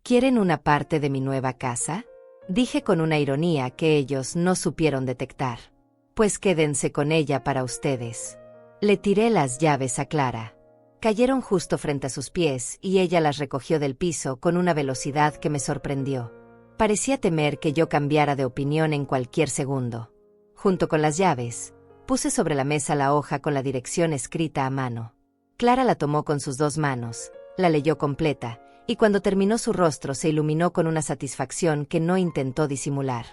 ¿Quieren una parte de mi nueva casa? Dije con una ironía que ellos no supieron detectar. Pues quédense con ella para ustedes. Le tiré las llaves a Clara. Cayeron justo frente a sus pies y ella las recogió del piso con una velocidad que me sorprendió. Parecía temer que yo cambiara de opinión en cualquier segundo. Junto con las llaves, puse sobre la mesa la hoja con la dirección escrita a mano. Clara la tomó con sus 2 manos, la leyó completa, y cuando terminó su rostro se iluminó con una satisfacción que no intentó disimular.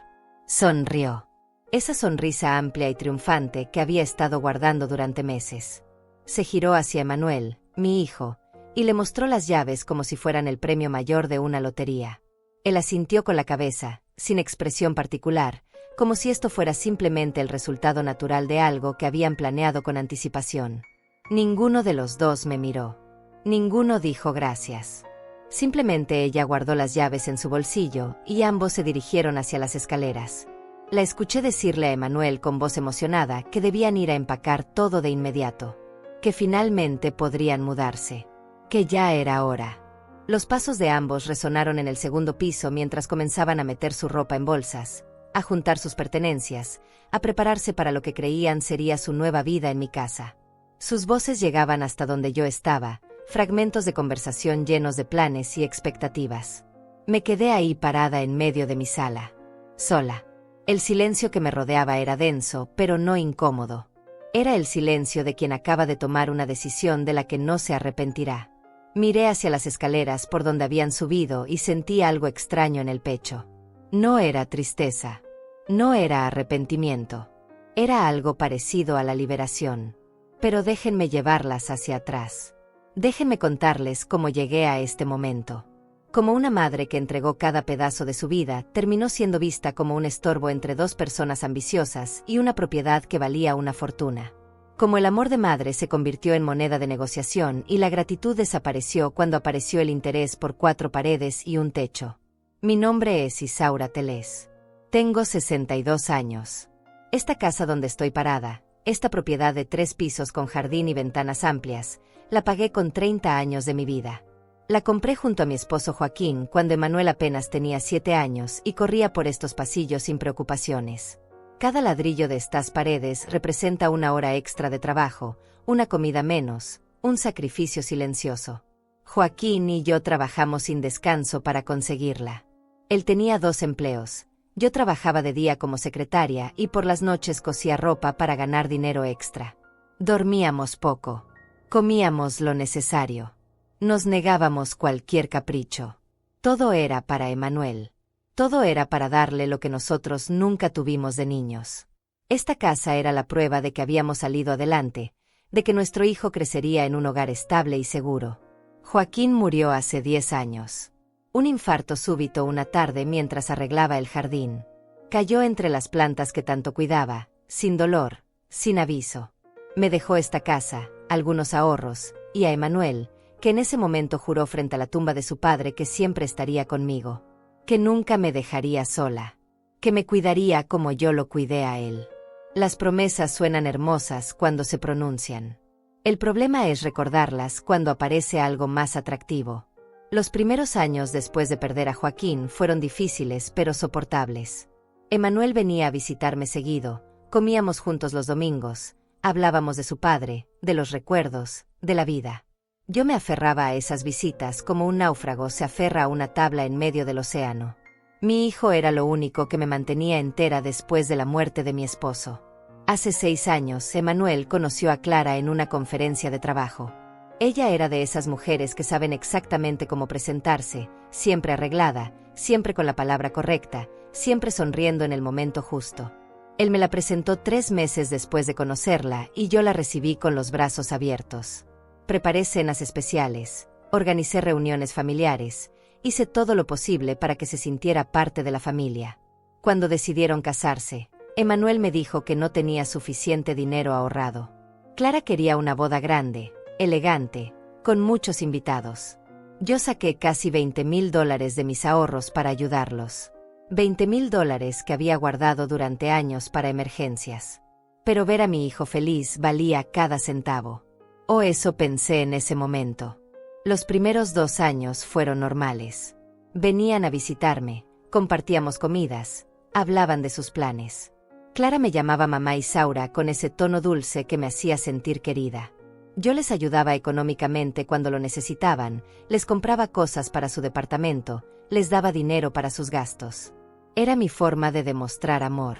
Sonrió. Esa sonrisa amplia y triunfante que había estado guardando durante meses. Se giró hacia Emanuel, mi hijo, y le mostró las llaves como si fueran el premio mayor de una lotería. Él asintió con la cabeza, sin expresión particular, como si esto fuera simplemente el resultado natural de algo que habían planeado con anticipación. Ninguno de los dos me miró. Ninguno dijo gracias. Simplemente ella guardó las llaves en su bolsillo y ambos se dirigieron hacia las escaleras. La escuché decirle a Emanuel con voz emocionada que debían ir a empacar todo de inmediato. Que finalmente podrían mudarse. Que ya era hora. Los pasos de ambos resonaron en el segundo piso mientras comenzaban a meter su ropa en bolsas, a juntar sus pertenencias, a prepararse para lo que creían sería su nueva vida en mi casa. Sus voces llegaban hasta donde yo estaba, fragmentos de conversación llenos de planes y expectativas. Me quedé ahí parada en medio de mi sala. Sola. El silencio que me rodeaba era denso, pero no incómodo. Era el silencio de quien acaba de tomar una decisión de la que no se arrepentirá. Miré hacia las escaleras por donde habían subido y sentí algo extraño en el pecho. No era tristeza. No era arrepentimiento. Era algo parecido a la liberación. Pero déjenme llevarlas hacia atrás. Déjenme contarles cómo llegué a este momento. Como una madre que entregó cada pedazo de su vida, terminó siendo vista como un estorbo entre 2 personas ambiciosas y una propiedad que valía una fortuna. Como el amor de madre se convirtió en moneda de negociación y la gratitud desapareció cuando apareció el interés por 4 paredes y un techo. Mi nombre es Isaura Telés. Tengo 62 años. Esta casa donde estoy parada, esta propiedad de 3 pisos con jardín y ventanas amplias, la pagué con 30 años de mi vida. La compré junto a mi esposo Joaquín cuando Emanuel apenas tenía 7 años y corría por estos pasillos sin preocupaciones. Cada ladrillo de estas paredes representa una hora extra de trabajo, una comida menos, un sacrificio silencioso. Joaquín y yo trabajamos sin descanso para conseguirla. Él tenía 2 empleos. Yo trabajaba de día como secretaria y por las noches cosía ropa para ganar dinero extra. Dormíamos poco. Comíamos lo necesario. Nos negábamos cualquier capricho. Todo era para Emanuel. Todo era para darle lo que nosotros nunca tuvimos de niños. Esta casa era la prueba de que habíamos salido adelante, de que nuestro hijo crecería en un hogar estable y seguro. Joaquín murió hace 10 años. Un infarto súbito una tarde mientras arreglaba el jardín. Cayó entre las plantas que tanto cuidaba, sin dolor, sin aviso. Me dejó esta casa, algunos ahorros, y a Emanuel, que en ese momento juró frente a la tumba de su padre que siempre estaría conmigo. Que nunca me dejaría sola. Que me cuidaría como yo lo cuidé a él. Las promesas suenan hermosas cuando se pronuncian. El problema es recordarlas cuando aparece algo más atractivo. Los primeros años después de perder a Joaquín fueron difíciles pero soportables. Emanuel venía a visitarme seguido, comíamos juntos los domingos, hablábamos de su padre, de los recuerdos, de la vida. Yo me aferraba a esas visitas como un náufrago se aferra a una tabla en medio del océano. Mi hijo era lo único que me mantenía entera después de la muerte de mi esposo. Hace 6 años, Emanuel conoció a Clara en una conferencia de trabajo. Ella era de esas mujeres que saben exactamente cómo presentarse, siempre arreglada, siempre con la palabra correcta, siempre sonriendo en el momento justo. Él me la presentó 3 meses después de conocerla y yo la recibí con los brazos abiertos. Preparé cenas especiales, organicé reuniones familiares, hice todo lo posible para que se sintiera parte de la familia. Cuando decidieron casarse, Emanuel me dijo que no tenía suficiente dinero ahorrado. Clara quería una boda grande, elegante, con muchos invitados. Yo saqué casi $20,000 de mis ahorros para ayudarlos. $20,000 que había guardado durante años para emergencias. Pero ver a mi hijo feliz valía cada centavo. O eso pensé en ese momento. Los primeros 2 años fueron normales. Venían a visitarme, compartíamos comidas, hablaban de sus planes. Clara me llamaba mamá Isaura con ese tono dulce que me hacía sentir querida. Yo les ayudaba económicamente cuando lo necesitaban, les compraba cosas para su departamento, les daba dinero para sus gastos. Era mi forma de demostrar amor,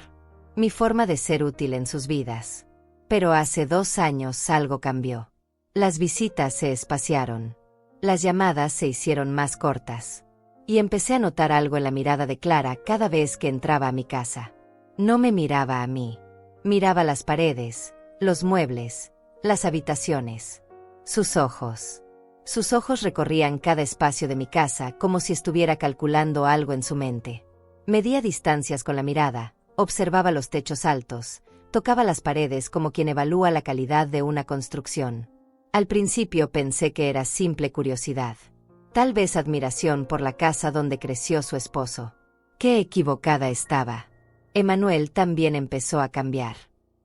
mi forma de ser útil en sus vidas. Pero hace 2 años algo cambió. Las visitas se espaciaron. Las llamadas se hicieron más cortas. Y empecé a notar algo en la mirada de Clara cada vez que entraba a mi casa. No me miraba a mí. Miraba las paredes, los muebles, las habitaciones. Sus ojos. Sus ojos recorrían cada espacio de mi casa como si estuviera calculando algo en su mente. Medía distancias con la mirada, observaba los techos altos, tocaba las paredes como quien evalúa la calidad de una construcción. Al principio pensé que era simple curiosidad. Tal vez admiración por la casa donde creció su esposo. Qué equivocada estaba. Emanuel también empezó a cambiar.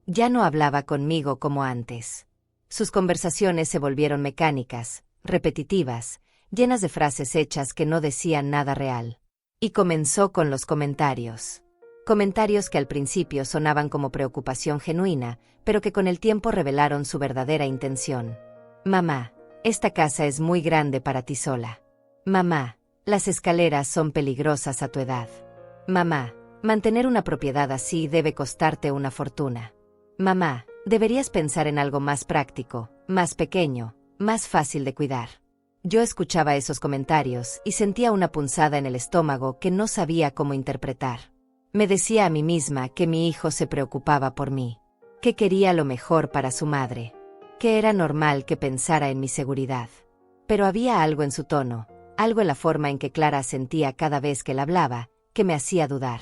Ya no hablaba conmigo como antes. Sus conversaciones se volvieron mecánicas, repetitivas, llenas de frases hechas que no decían nada real. Y comenzó con los comentarios. Comentarios que al principio sonaban como preocupación genuina, pero que con el tiempo revelaron su verdadera intención. Mamá, esta casa es muy grande para ti sola. Mamá, las escaleras son peligrosas a tu edad. Mamá, mantener una propiedad así debe costarte una fortuna. Mamá, deberías pensar en algo más práctico, más pequeño, más fácil de cuidar. Yo escuchaba esos comentarios y sentía una punzada en el estómago que no sabía cómo interpretar. Me decía a mí misma que mi hijo se preocupaba por mí, que quería lo mejor para su madre, que era normal que pensara en mi seguridad. Pero había algo en su tono, algo en la forma en que Clara sentía cada vez que él hablaba, que me hacía dudar.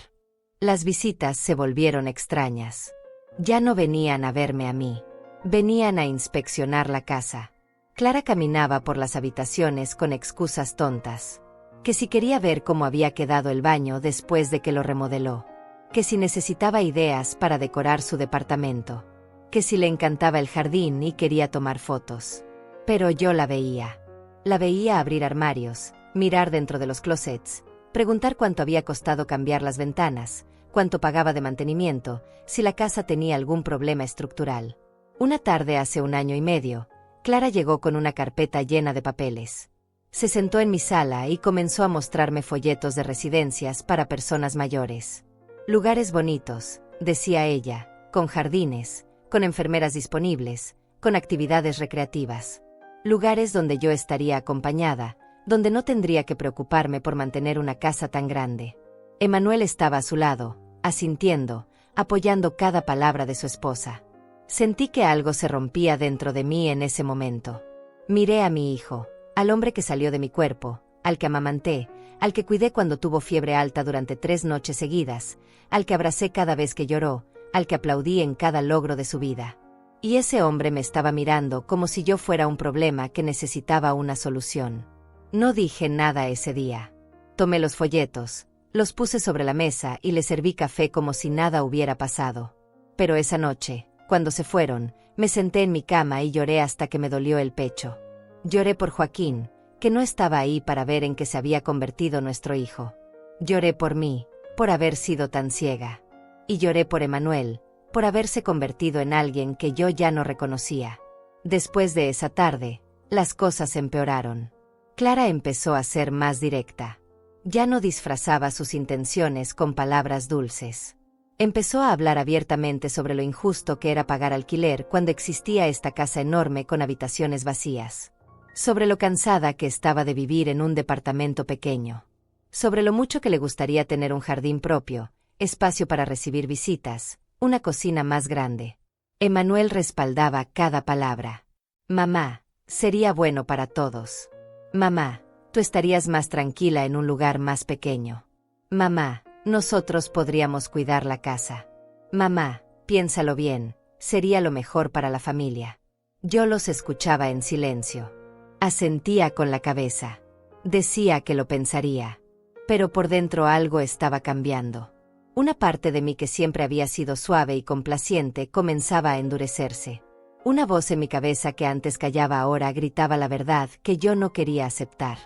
Las visitas se volvieron extrañas. Ya no venían a verme a mí, venían a inspeccionar la casa. Clara caminaba por las habitaciones con excusas tontas. Que si quería ver cómo había quedado el baño después de que lo remodeló. Que si necesitaba ideas para decorar su departamento. Que si le encantaba el jardín y quería tomar fotos. Pero yo la veía. La veía abrir armarios, mirar dentro de los closets, preguntar cuánto había costado cambiar las ventanas, cuánto pagaba de mantenimiento, si la casa tenía algún problema estructural. Una tarde hace 1 año y medio, Clara llegó con una carpeta llena de papeles. Se sentó en mi sala y comenzó a mostrarme folletos de residencias para personas mayores. Lugares bonitos, decía ella, con jardines, con enfermeras disponibles, con actividades recreativas. Lugares donde yo estaría acompañada, donde no tendría que preocuparme por mantener una casa tan grande. Emanuel estaba a su lado, asintiendo, apoyando cada palabra de su esposa. Sentí que algo se rompía dentro de mí en ese momento. Miré a mi hijo, al hombre que salió de mi cuerpo, al que amamanté, al que cuidé cuando tuvo fiebre alta durante 3 noches seguidas, al que abracé cada vez que lloró, al que aplaudí en cada logro de su vida. Y ese hombre me estaba mirando como si yo fuera un problema que necesitaba una solución. No dije nada ese día. Tomé los folletos, los puse sobre la mesa y le serví café como si nada hubiera pasado. Pero esa noche, cuando se fueron, me senté en mi cama y lloré hasta que me dolió el pecho. Lloré por Joaquín, que no estaba ahí para ver en qué se había convertido nuestro hijo. Lloré por mí, por haber sido tan ciega. Y lloré por Emanuel, por haberse convertido en alguien que yo ya no reconocía. Después de esa tarde, las cosas empeoraron. Clara empezó a ser más directa. Ya no disfrazaba sus intenciones con palabras dulces. Empezó a hablar abiertamente sobre lo injusto que era pagar alquiler cuando existía esta casa enorme con habitaciones vacías. Sobre lo cansada que estaba de vivir en un departamento pequeño. Sobre lo mucho que le gustaría tener un jardín propio, espacio para recibir visitas, una cocina más grande. Emanuel respaldaba cada palabra. Mamá, sería bueno para todos. Mamá, tú estarías más tranquila en un lugar más pequeño. Mamá, nosotros podríamos cuidar la casa. Mamá, piénsalo bien, sería lo mejor para la familia. Yo los escuchaba en silencio. Asentía con la cabeza. Decía que lo pensaría. Pero por dentro algo estaba cambiando. Una parte de mí que siempre había sido suave y complaciente comenzaba a endurecerse. Una voz en mi cabeza que antes callaba ahora gritaba la verdad que yo no quería aceptar.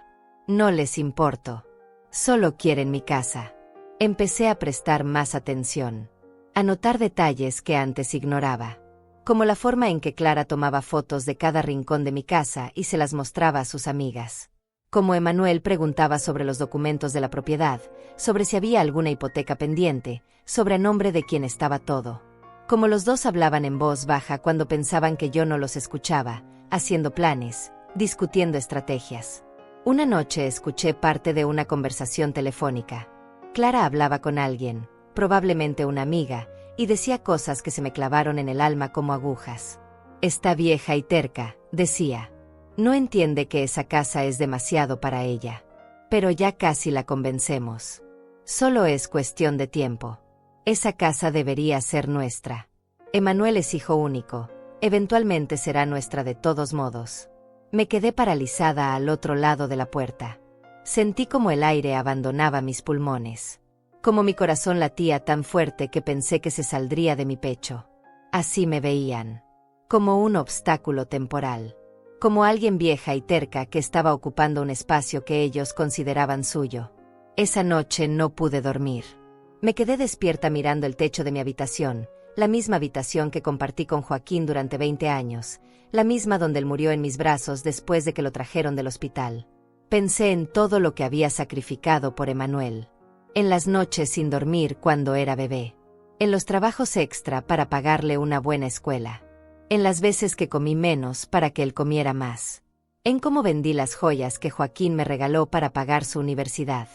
No les importo. Solo quieren mi casa. Empecé a prestar más atención. A notar detalles que antes ignoraba. Como la forma en que Clara tomaba fotos de cada rincón de mi casa y se las mostraba a sus amigas. Como Emanuel preguntaba sobre los documentos de la propiedad, sobre si había alguna hipoteca pendiente, sobre a nombre de quién estaba todo. Como los dos hablaban en voz baja cuando pensaban que yo no los escuchaba, haciendo planes, discutiendo estrategias. Una noche escuché parte de una conversación telefónica. Clara hablaba con alguien, probablemente una amiga, y decía cosas que se me clavaron en el alma como agujas. Está vieja y terca, decía. No entiende que esa casa es demasiado para ella. Pero ya casi la convencemos. Solo es cuestión de tiempo. Esa casa debería ser nuestra. Emanuel es hijo único. Eventualmente será nuestra de todos modos. Me quedé paralizada al otro lado de la puerta. Sentí como el aire abandonaba mis pulmones. Como mi corazón latía tan fuerte que pensé que se saldría de mi pecho. Así me veían. Como un obstáculo temporal. Como alguien vieja y terca que estaba ocupando un espacio que ellos consideraban suyo. Esa noche no pude dormir. Me quedé despierta mirando el techo de mi habitación, la misma habitación que compartí con Joaquín durante 20 años, la misma donde él murió en mis brazos después de que lo trajeron del hospital. Pensé en todo lo que había sacrificado por Emanuel. En las noches sin dormir cuando era bebé. En los trabajos extra para pagarle una buena escuela. En las veces que comí menos para que él comiera más. En cómo vendí las joyas que Joaquín me regaló para pagar su universidad.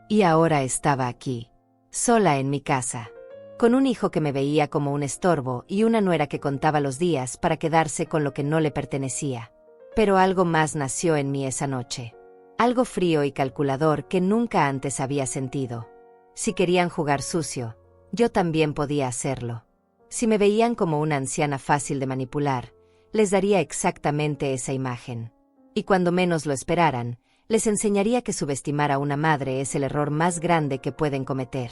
Y ahora estaba aquí, sola en mi casa, con un hijo que me veía como un estorbo y una nuera que contaba los días para quedarse con lo que no le pertenecía. Pero algo más nació en mí esa noche. Algo frío y calculador que nunca antes había sentido. Si querían jugar sucio, yo también podía hacerlo. Si me veían como una anciana fácil de manipular, les daría exactamente esa imagen. Y cuando menos lo esperaran, les enseñaría que subestimar a una madre es el error más grande que pueden cometer.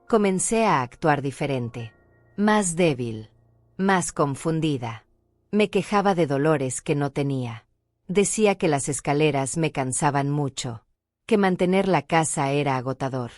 Comencé a actuar diferente. Más débil. Más confundida. Me quejaba de dolores que no tenía. Decía que las escaleras me cansaban mucho. Que mantener la casa era agotador.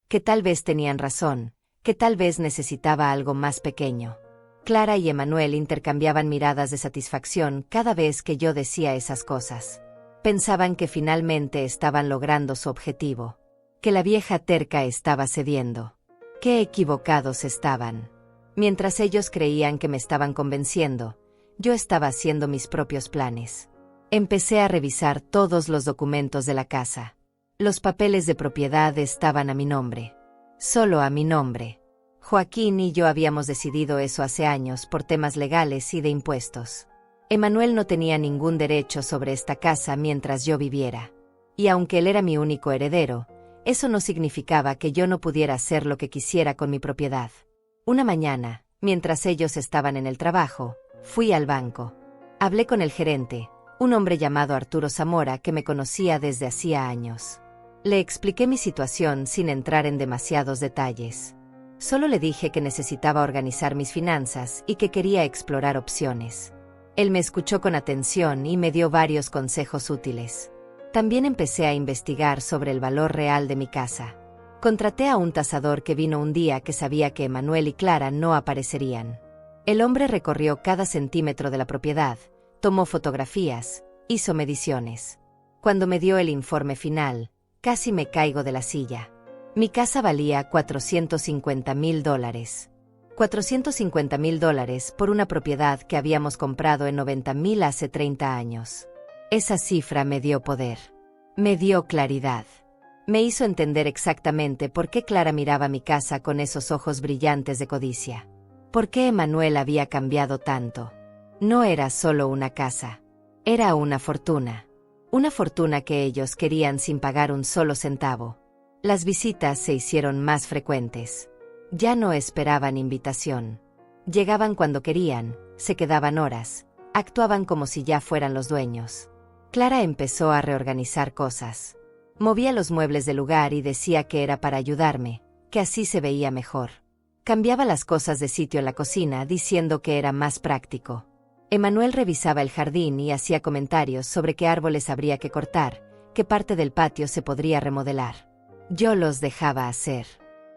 Que tal vez tenían razón. Que tal vez necesitaba algo más pequeño. Clara y Emanuel intercambiaban miradas de satisfacción cada vez que yo decía esas cosas. Pensaban que finalmente estaban logrando su objetivo. Que la vieja terca estaba cediendo. Qué equivocados estaban. Mientras ellos creían que me estaban convenciendo, yo estaba haciendo mis propios planes. Empecé a revisar todos los documentos de la casa. Los papeles de propiedad estaban a mi nombre. Solo a mi nombre. Joaquín y yo habíamos decidido eso hace años por temas legales y de impuestos. Emanuel no tenía ningún derecho sobre esta casa mientras yo viviera. Y aunque él era mi único heredero, eso no significaba que yo no pudiera hacer lo que quisiera con mi propiedad. Una mañana, mientras ellos estaban en el trabajo, fui al banco. Hablé con el gerente, un hombre llamado Arturo Zamora que me conocía desde hacía años. Le expliqué mi situación sin entrar en demasiados detalles. Solo le dije que necesitaba organizar mis finanzas y que quería explorar opciones. Él me escuchó con atención y me dio varios consejos útiles. También empecé a investigar sobre el valor real de mi casa. Contraté a un tasador que vino un día que sabía que Emanuel y Clara no aparecerían. El hombre recorrió cada centímetro de la propiedad, tomó fotografías, hizo mediciones. Cuando me dio el informe final, casi me caigo de la silla. Mi casa valía $450,000. $450,000 por una propiedad que habíamos comprado en $90,000 hace 30 años. Esa cifra me dio poder. Me dio claridad. Me hizo entender exactamente por qué Clara miraba mi casa con esos ojos brillantes de codicia. ¿Por qué Emanuel había cambiado tanto? No era solo una casa. Era una fortuna. Una fortuna que ellos querían sin pagar un solo centavo. Las visitas se hicieron más frecuentes. Ya no esperaban invitación. Llegaban cuando querían, se quedaban horas, actuaban como si ya fueran los dueños. Clara empezó a reorganizar cosas. Movía los muebles del lugar y decía que era para ayudarme, que así se veía mejor. Cambiaba las cosas de sitio en la cocina diciendo que era más práctico. Emanuel revisaba el jardín y hacía comentarios sobre qué árboles habría que cortar, qué parte del patio se podría remodelar. Yo los dejaba hacer.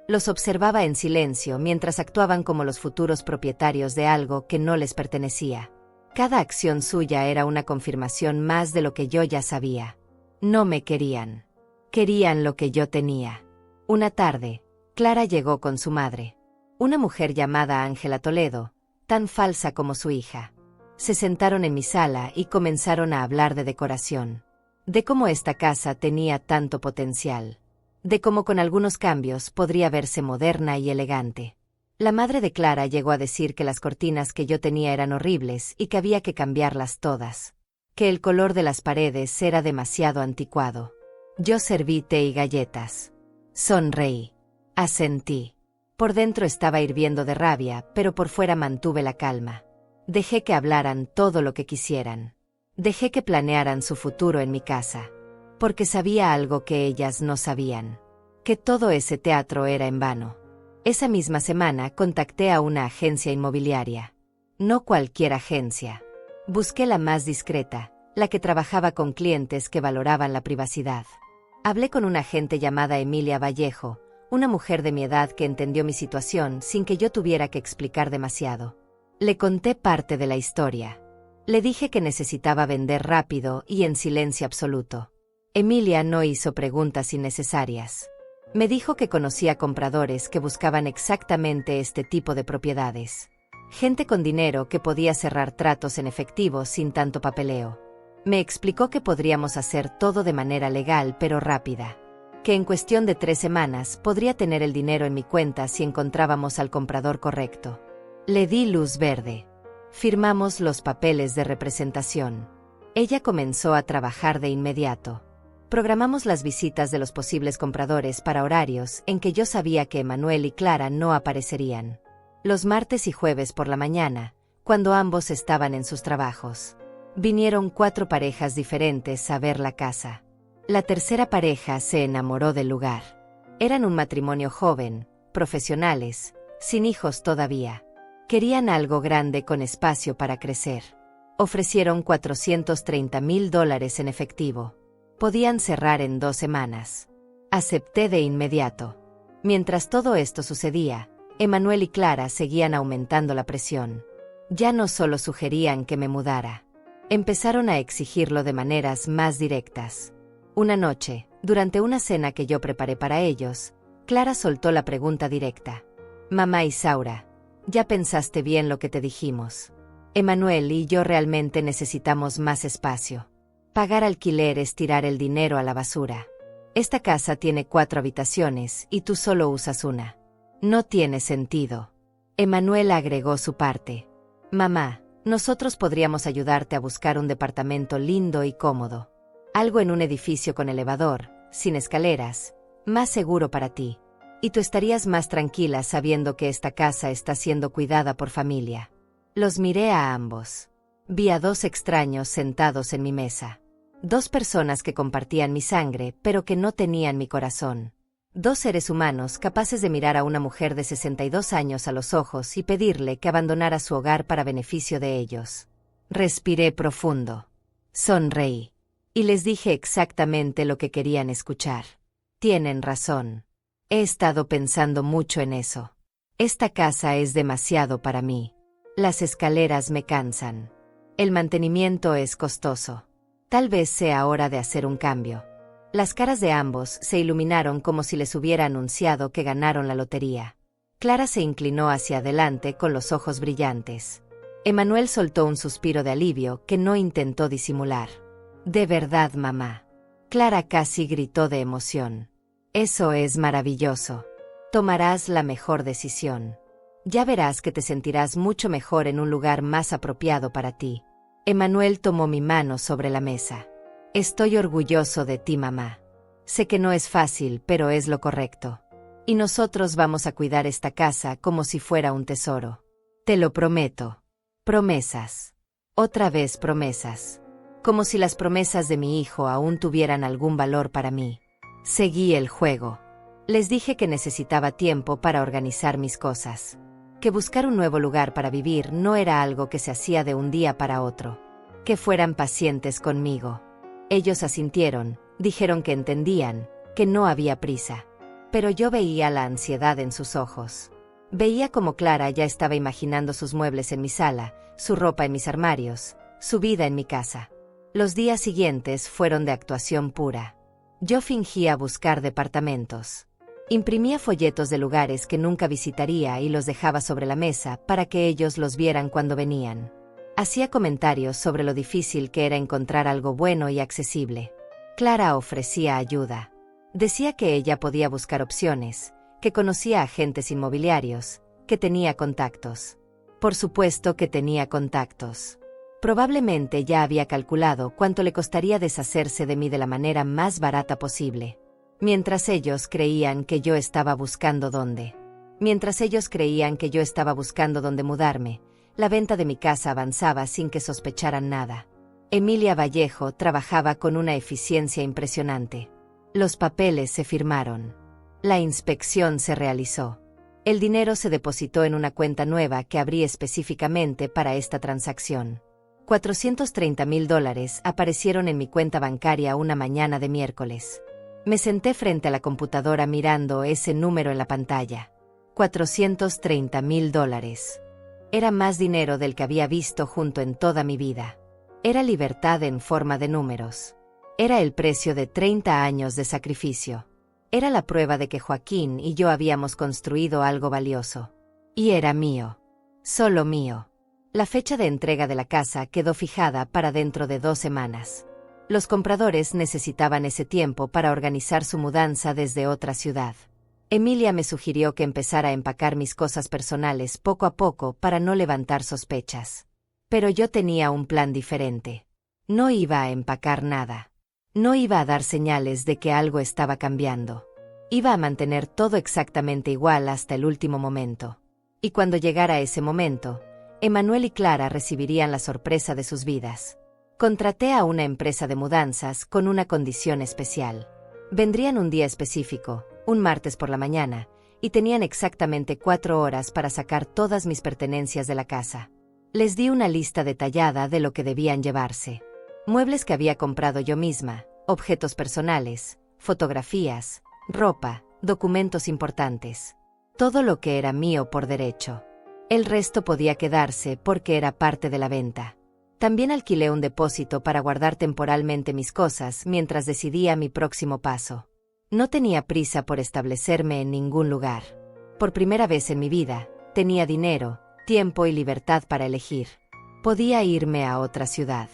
Los observaba en silencio mientras actuaban como los futuros propietarios de algo que no les pertenecía. Cada acción suya era una confirmación más de lo que yo ya sabía. No me querían. Querían lo que yo tenía. Una tarde, Clara llegó con su madre. Una mujer llamada Ángela Toledo, tan falsa como su hija. Se sentaron en mi sala y comenzaron a hablar de decoración. De cómo esta casa tenía tanto potencial. De cómo con algunos cambios podría verse moderna y elegante. La madre de Clara llegó a decir que las cortinas que yo tenía eran horribles y que había que cambiarlas todas. Que el color de las paredes era demasiado anticuado. Yo serví té y galletas. Sonreí. Asentí. Por dentro estaba hirviendo de rabia, pero por fuera mantuve la calma. Dejé que hablaran todo lo que quisieran. Dejé que planearan su futuro en mi casa. Porque sabía algo que ellas no sabían. Que todo ese teatro era en vano. Esa misma semana contacté a una agencia inmobiliaria. No cualquier agencia. Busqué la más discreta, la que trabajaba con clientes que valoraban la privacidad. Hablé con una agente llamada Emilia Vallejo, una mujer de mi edad que entendió mi situación sin que yo tuviera que explicar demasiado. Le conté parte de la historia. Le dije que necesitaba vender rápido y en silencio absoluto. Emilia no hizo preguntas innecesarias. Me dijo que conocía compradores que buscaban exactamente este tipo de propiedades. Gente con dinero que podía cerrar tratos en efectivo sin tanto papeleo. Me explicó que podríamos hacer todo de manera legal pero rápida. Que en cuestión de 3 semanas podría tener el dinero en mi cuenta si encontrábamos al comprador correcto. Le di luz verde. Firmamos los papeles de representación. Ella comenzó a trabajar de inmediato. Programamos las visitas de los posibles compradores para horarios en que yo sabía que Emanuel y Clara no aparecerían. Los martes y jueves por la mañana, cuando ambos estaban en sus trabajos. Vinieron 4 parejas diferentes a ver la casa. La tercera pareja se enamoró del lugar. Eran un matrimonio joven, profesionales, sin hijos todavía. Querían algo grande con espacio para crecer. Ofrecieron $430,000 en efectivo. Podían cerrar en 2 semanas. Acepté de inmediato. Mientras todo esto sucedía, Emanuel y Clara seguían aumentando la presión. Ya no solo sugerían que me mudara. Empezaron a exigirlo de maneras más directas. Una noche, durante una cena que yo preparé para ellos, Clara soltó la pregunta directa. Mamá Isaura, ¿ya pensaste bien lo que te dijimos? Emanuel y yo realmente necesitamos más espacio. Pagar alquiler es tirar el dinero a la basura. Esta casa tiene 4 habitaciones y tú solo usas una. No tiene sentido. Emanuel agregó su parte. Mamá, nosotros podríamos ayudarte a buscar un departamento lindo y cómodo. Algo en un edificio con elevador, sin escaleras, más seguro para ti. Y tú estarías más tranquila sabiendo que esta casa está siendo cuidada por familia. Los miré a ambos. Vi a 2 extraños sentados en mi mesa. 2 personas que compartían mi sangre, pero que no tenían mi corazón. 2 seres humanos capaces de mirar a una mujer de 62 años a los ojos y pedirle que abandonara su hogar para beneficio de ellos. Respiré profundo. Sonreí. Y les dije exactamente lo que querían escuchar. Tienen razón. He estado pensando mucho en eso. Esta casa es demasiado para mí. Las escaleras me cansan. El mantenimiento es costoso. Tal vez sea hora de hacer un cambio. Las caras de ambos se iluminaron como si les hubiera anunciado que ganaron la lotería. Clara se inclinó hacia adelante con los ojos brillantes. Emanuel soltó un suspiro de alivio que no intentó disimular. De verdad, mamá. Clara casi gritó de emoción. Eso es maravilloso. Tomarás la mejor decisión. Ya verás que te sentirás mucho mejor en un lugar más apropiado para ti. Emanuel tomó mi mano sobre la mesa. Estoy orgulloso de ti, mamá. Sé que no es fácil, pero es lo correcto. Y nosotros vamos a cuidar esta casa como si fuera un tesoro. Te lo prometo. Promesas. Otra vez promesas. Como si las promesas de mi hijo aún tuvieran algún valor para mí. Seguí el juego. Les dije que necesitaba tiempo para organizar mis cosas. Que buscar un nuevo lugar para vivir no era algo que se hacía de un día para otro. Que fueran pacientes conmigo. Ellos asintieron, dijeron que entendían, que no había prisa. Pero yo veía la ansiedad en sus ojos. Veía como Clara ya estaba imaginando sus muebles en mi sala, su ropa en mis armarios, su vida en mi casa. Los días siguientes fueron de actuación pura. Yo fingía buscar departamentos. Imprimía folletos de lugares que nunca visitaría y los dejaba sobre la mesa para que ellos los vieran cuando venían. Hacía comentarios sobre lo difícil que era encontrar algo bueno y accesible. Clara ofrecía ayuda. Decía que ella podía buscar opciones, que conocía agentes inmobiliarios, que tenía contactos. Por supuesto que tenía contactos. Probablemente ya había calculado cuánto le costaría deshacerse de mí de la manera más barata posible. Mientras ellos creían que yo estaba buscando dónde. Mientras ellos creían que yo estaba buscando dónde mudarme, la venta de mi casa avanzaba sin que sospecharan nada. Emilia Vallejo trabajaba con una eficiencia impresionante. Los papeles se firmaron. La inspección se realizó. El dinero se depositó en una cuenta nueva que abrí específicamente para esta transacción. $430,000 aparecieron en mi cuenta bancaria una mañana de miércoles. Me senté frente a la computadora mirando ese número en la pantalla. $430,000. Era más dinero del que había visto junto en toda mi vida. Era libertad en forma de números. Era el precio de 30 años de sacrificio. Era la prueba de que Joaquín y yo habíamos construido algo valioso. Y era mío. Solo mío. La fecha de entrega de la casa quedó fijada para dentro de 2 semanas. Los compradores necesitaban ese tiempo para organizar su mudanza desde otra ciudad. Emilia me sugirió que empezara a empacar mis cosas personales poco a poco para no levantar sospechas. Pero yo tenía un plan diferente. No iba a empacar nada. No iba a dar señales de que algo estaba cambiando. Iba a mantener todo exactamente igual hasta el último momento. Y cuando llegara ese momento, Emanuel y Clara recibirían la sorpresa de sus vidas. Contraté a una empresa de mudanzas con una condición especial. Vendrían un día específico, un martes por la mañana, y tenían exactamente 4 horas para sacar todas mis pertenencias de la casa. Les di una lista detallada de lo que debían llevarse. Muebles que había comprado yo misma, objetos personales, fotografías, ropa, documentos importantes. Todo lo que era mío por derecho. El resto podía quedarse porque era parte de la venta. También alquilé un depósito para guardar temporalmente mis cosas mientras decidía mi próximo paso. No tenía prisa por establecerme en ningún lugar. Por primera vez en mi vida, tenía dinero, tiempo y libertad para elegir. Podía irme a otra ciudad.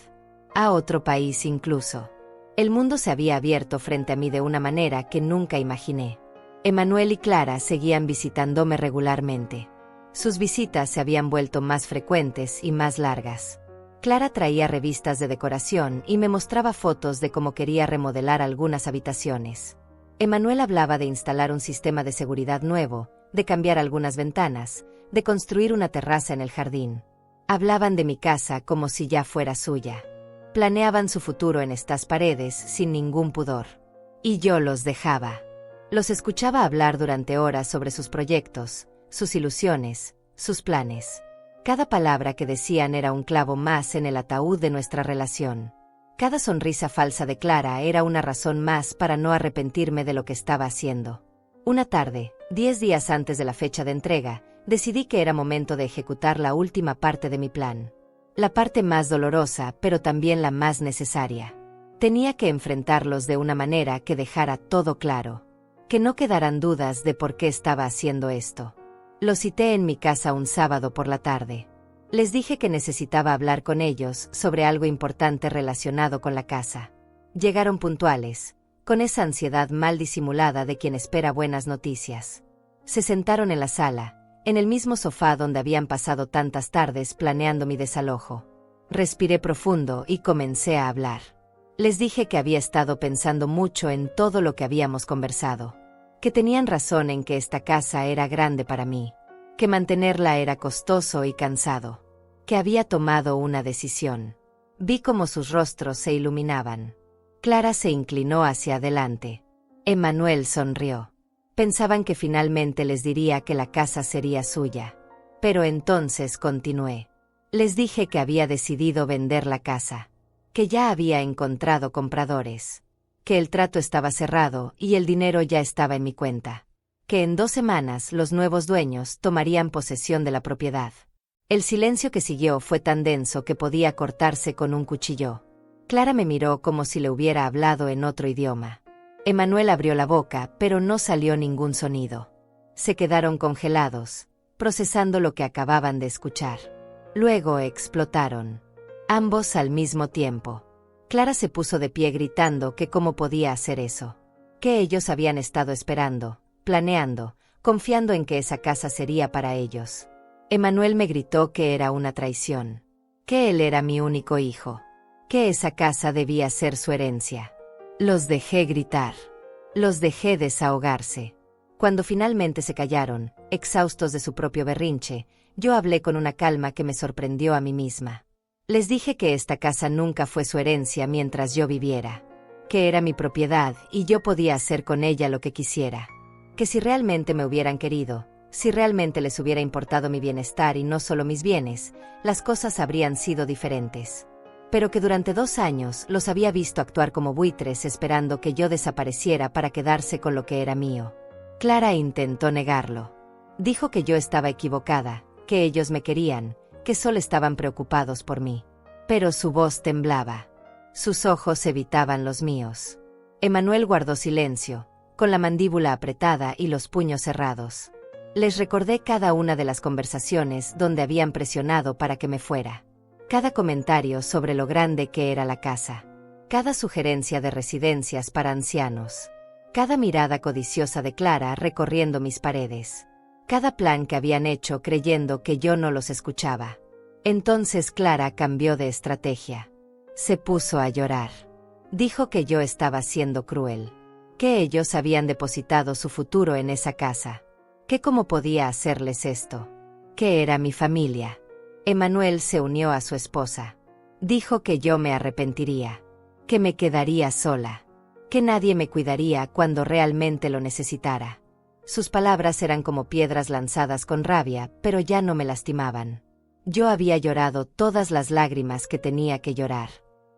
A otro país incluso. El mundo se había abierto frente a mí de una manera que nunca imaginé. Emanuel y Clara seguían visitándome regularmente. Sus visitas se habían vuelto más frecuentes y más largas. Clara traía revistas de decoración y me mostraba fotos de cómo quería remodelar algunas habitaciones. Emanuel hablaba de instalar un sistema de seguridad nuevo, de cambiar algunas ventanas, de construir una terraza en el jardín. Hablaban de mi casa como si ya fuera suya. Planeaban su futuro en estas paredes sin ningún pudor. Y yo los dejaba. Los escuchaba hablar durante horas sobre sus proyectos, sus ilusiones, sus planes. Cada palabra que decían era un clavo más en el ataúd de nuestra relación. Cada sonrisa falsa de Clara era una razón más para no arrepentirme de lo que estaba haciendo. Una tarde, 10 días antes de la fecha de entrega, decidí que era momento de ejecutar la última parte de mi plan. La parte más dolorosa, pero también la más necesaria. Tenía que enfrentarlos de una manera que dejara todo claro. Que no quedaran dudas de por qué estaba haciendo esto. Los cité en mi casa un sábado por la tarde. Les dije que necesitaba hablar con ellos sobre algo importante relacionado con la casa. Llegaron puntuales, con esa ansiedad mal disimulada de quien espera buenas noticias. Se sentaron en la sala, en el mismo sofá donde habían pasado tantas tardes planeando mi desalojo. Respiré profundo y comencé a hablar. Les dije que había estado pensando mucho en todo lo que habíamos conversado. Que tenían razón en que esta casa era grande para mí. Que mantenerla era costoso y cansado. Que había tomado una decisión. Vi cómo sus rostros se iluminaban. Clara se inclinó hacia adelante. Emanuel sonrió. Pensaban que finalmente les diría que la casa sería suya. Pero entonces continué. Les dije que había decidido vender la casa. Que ya había encontrado compradores. que el trato estaba cerrado y el dinero ya estaba en mi cuenta, que en 2 semanas los nuevos dueños tomarían posesión de la propiedad. El silencio que siguió fue tan denso que podía cortarse con un cuchillo. Clara me miró como si le hubiera hablado en otro idioma. Emmanuel abrió la boca, pero no salió ningún sonido. Se quedaron congelados, procesando lo que acababan de escuchar. Luego explotaron. Ambos al mismo tiempo. Clara se puso de pie gritando que cómo podía hacer eso. Que ellos habían estado esperando, planeando, confiando en que esa casa sería para ellos. Emmanuel me gritó que era una traición. Que él era mi único hijo. Que esa casa debía ser su herencia. Los dejé gritar. Los dejé desahogarse. Cuando finalmente se callaron, exhaustos de su propio berrinche, yo hablé con una calma que me sorprendió a mí misma. Les dije que esta casa nunca fue su herencia mientras yo viviera. Que era mi propiedad y yo podía hacer con ella lo que quisiera. Que si realmente me hubieran querido, si realmente les hubiera importado mi bienestar y no solo mis bienes, las cosas habrían sido diferentes. Pero que durante 2 años los había visto actuar como buitres esperando que yo desapareciera para quedarse con lo que era mío. Clara intentó negarlo. Dijo que yo estaba equivocada, que ellos me querían, que solo estaban preocupados por mí. Pero su voz temblaba. Sus ojos evitaban los míos. Emmanuel guardó silencio, con la mandíbula apretada y los puños cerrados. Les recordé cada una de las conversaciones donde habían presionado para que me fuera. Cada comentario sobre lo grande que era la casa. Cada sugerencia de residencias para ancianos. Cada mirada codiciosa de Clara recorriendo mis paredes. Cada plan que habían hecho creyendo que yo no los escuchaba. Entonces Clara cambió de estrategia. Se puso a llorar. Dijo que yo estaba siendo cruel. Que ellos habían depositado su futuro en esa casa. Que cómo podía hacerles esto. Que era mi familia. Emmanuel se unió a su esposa. Dijo que yo me arrepentiría. Que me quedaría sola. Que nadie me cuidaría cuando realmente lo necesitara. Sus palabras eran como piedras lanzadas con rabia, pero ya no me lastimaban. Yo había llorado todas las lágrimas que tenía que llorar.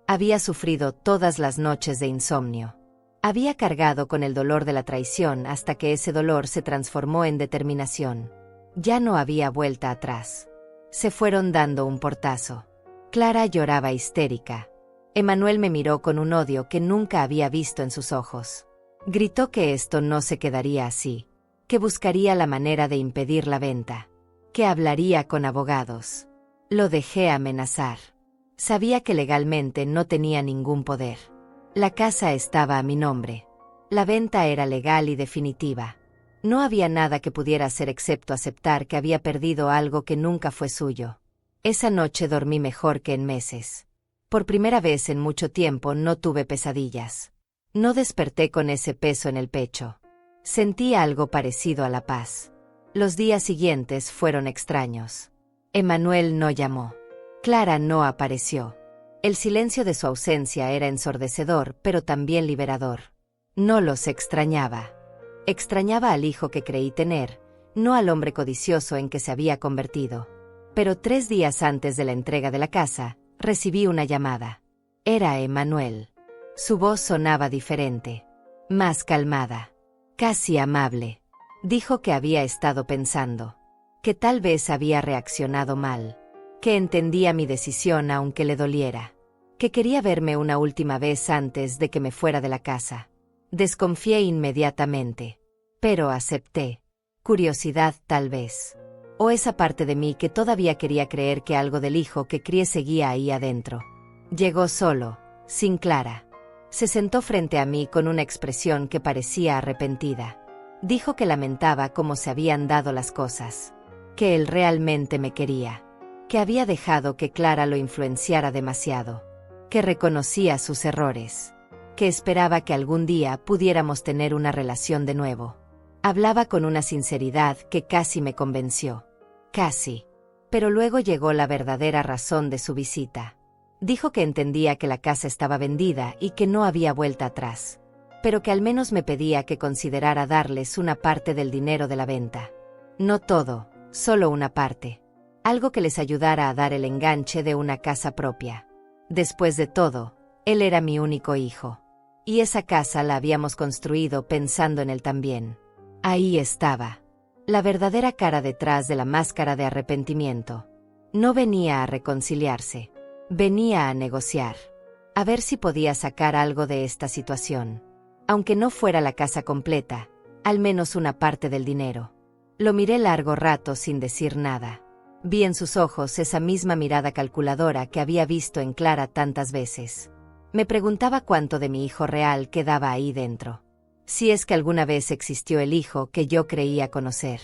Había sufrido todas las noches de insomnio. Había cargado con el dolor de la traición hasta que ese dolor se transformó en determinación. Ya no había vuelta atrás. Se fueron dando un portazo. Clara lloraba histérica. Emmanuel me miró con un odio que nunca había visto en sus ojos. Gritó que esto no se quedaría así. Que buscaría la manera de impedir la venta. Que hablaría con abogados. Lo dejé amenazar. Sabía que legalmente no tenía ningún poder. La casa estaba a mi nombre. La venta era legal y definitiva. No había nada que pudiera hacer excepto aceptar que había perdido algo que nunca fue suyo. Esa noche dormí mejor que en meses. Por primera vez en mucho tiempo no tuve pesadillas. No desperté con ese peso en el pecho. Sentía algo parecido a la paz. Los días siguientes fueron extraños. Emmanuel no llamó. Clara no apareció. El silencio de su ausencia era ensordecedor, pero también liberador. No los extrañaba. Extrañaba al hijo que creí tener, no al hombre codicioso en que se había convertido. Pero 3 días antes de la entrega de la casa, recibí una llamada. Era Emmanuel. Su voz sonaba diferente. Más calmada. Casi amable. Dijo que había estado pensando. Que tal vez había reaccionado mal. Que entendía mi decisión aunque le doliera. Que quería verme una última vez antes de que me fuera de la casa. Desconfié inmediatamente. Pero acepté. Curiosidad tal vez. O esa parte de mí que todavía quería creer que algo del hijo que crié seguía ahí adentro. Llegó solo, sin Clara. Se sentó frente a mí con una expresión que parecía arrepentida. Dijo que lamentaba cómo se habían dado las cosas. Que él realmente me quería. Que había dejado que Clara lo influenciara demasiado. Que reconocía sus errores. Que esperaba que algún día pudiéramos tener una relación de nuevo. Hablaba con una sinceridad que casi me convenció. Casi. Pero luego llegó la verdadera razón de su visita. Dijo que entendía que la casa estaba vendida y que no había vuelta atrás. Pero que al menos me pedía que considerara darles una parte del dinero de la venta. No todo, solo una parte. Algo que les ayudara a dar el enganche de una casa propia. Después de todo, él era mi único hijo. Y esa casa la habíamos construido pensando en él también. Ahí estaba. La verdadera cara detrás de la máscara de arrepentimiento. No venía a reconciliarse. Venía a negociar. A ver si podía sacar algo de esta situación. Aunque no fuera la casa completa, al menos una parte del dinero. Lo miré largo rato sin decir nada. Vi en sus ojos esa misma mirada calculadora que había visto en Clara tantas veces. Me preguntaba cuánto de mi hijo real quedaba ahí dentro. Si es que alguna vez existió el hijo que yo creía conocer.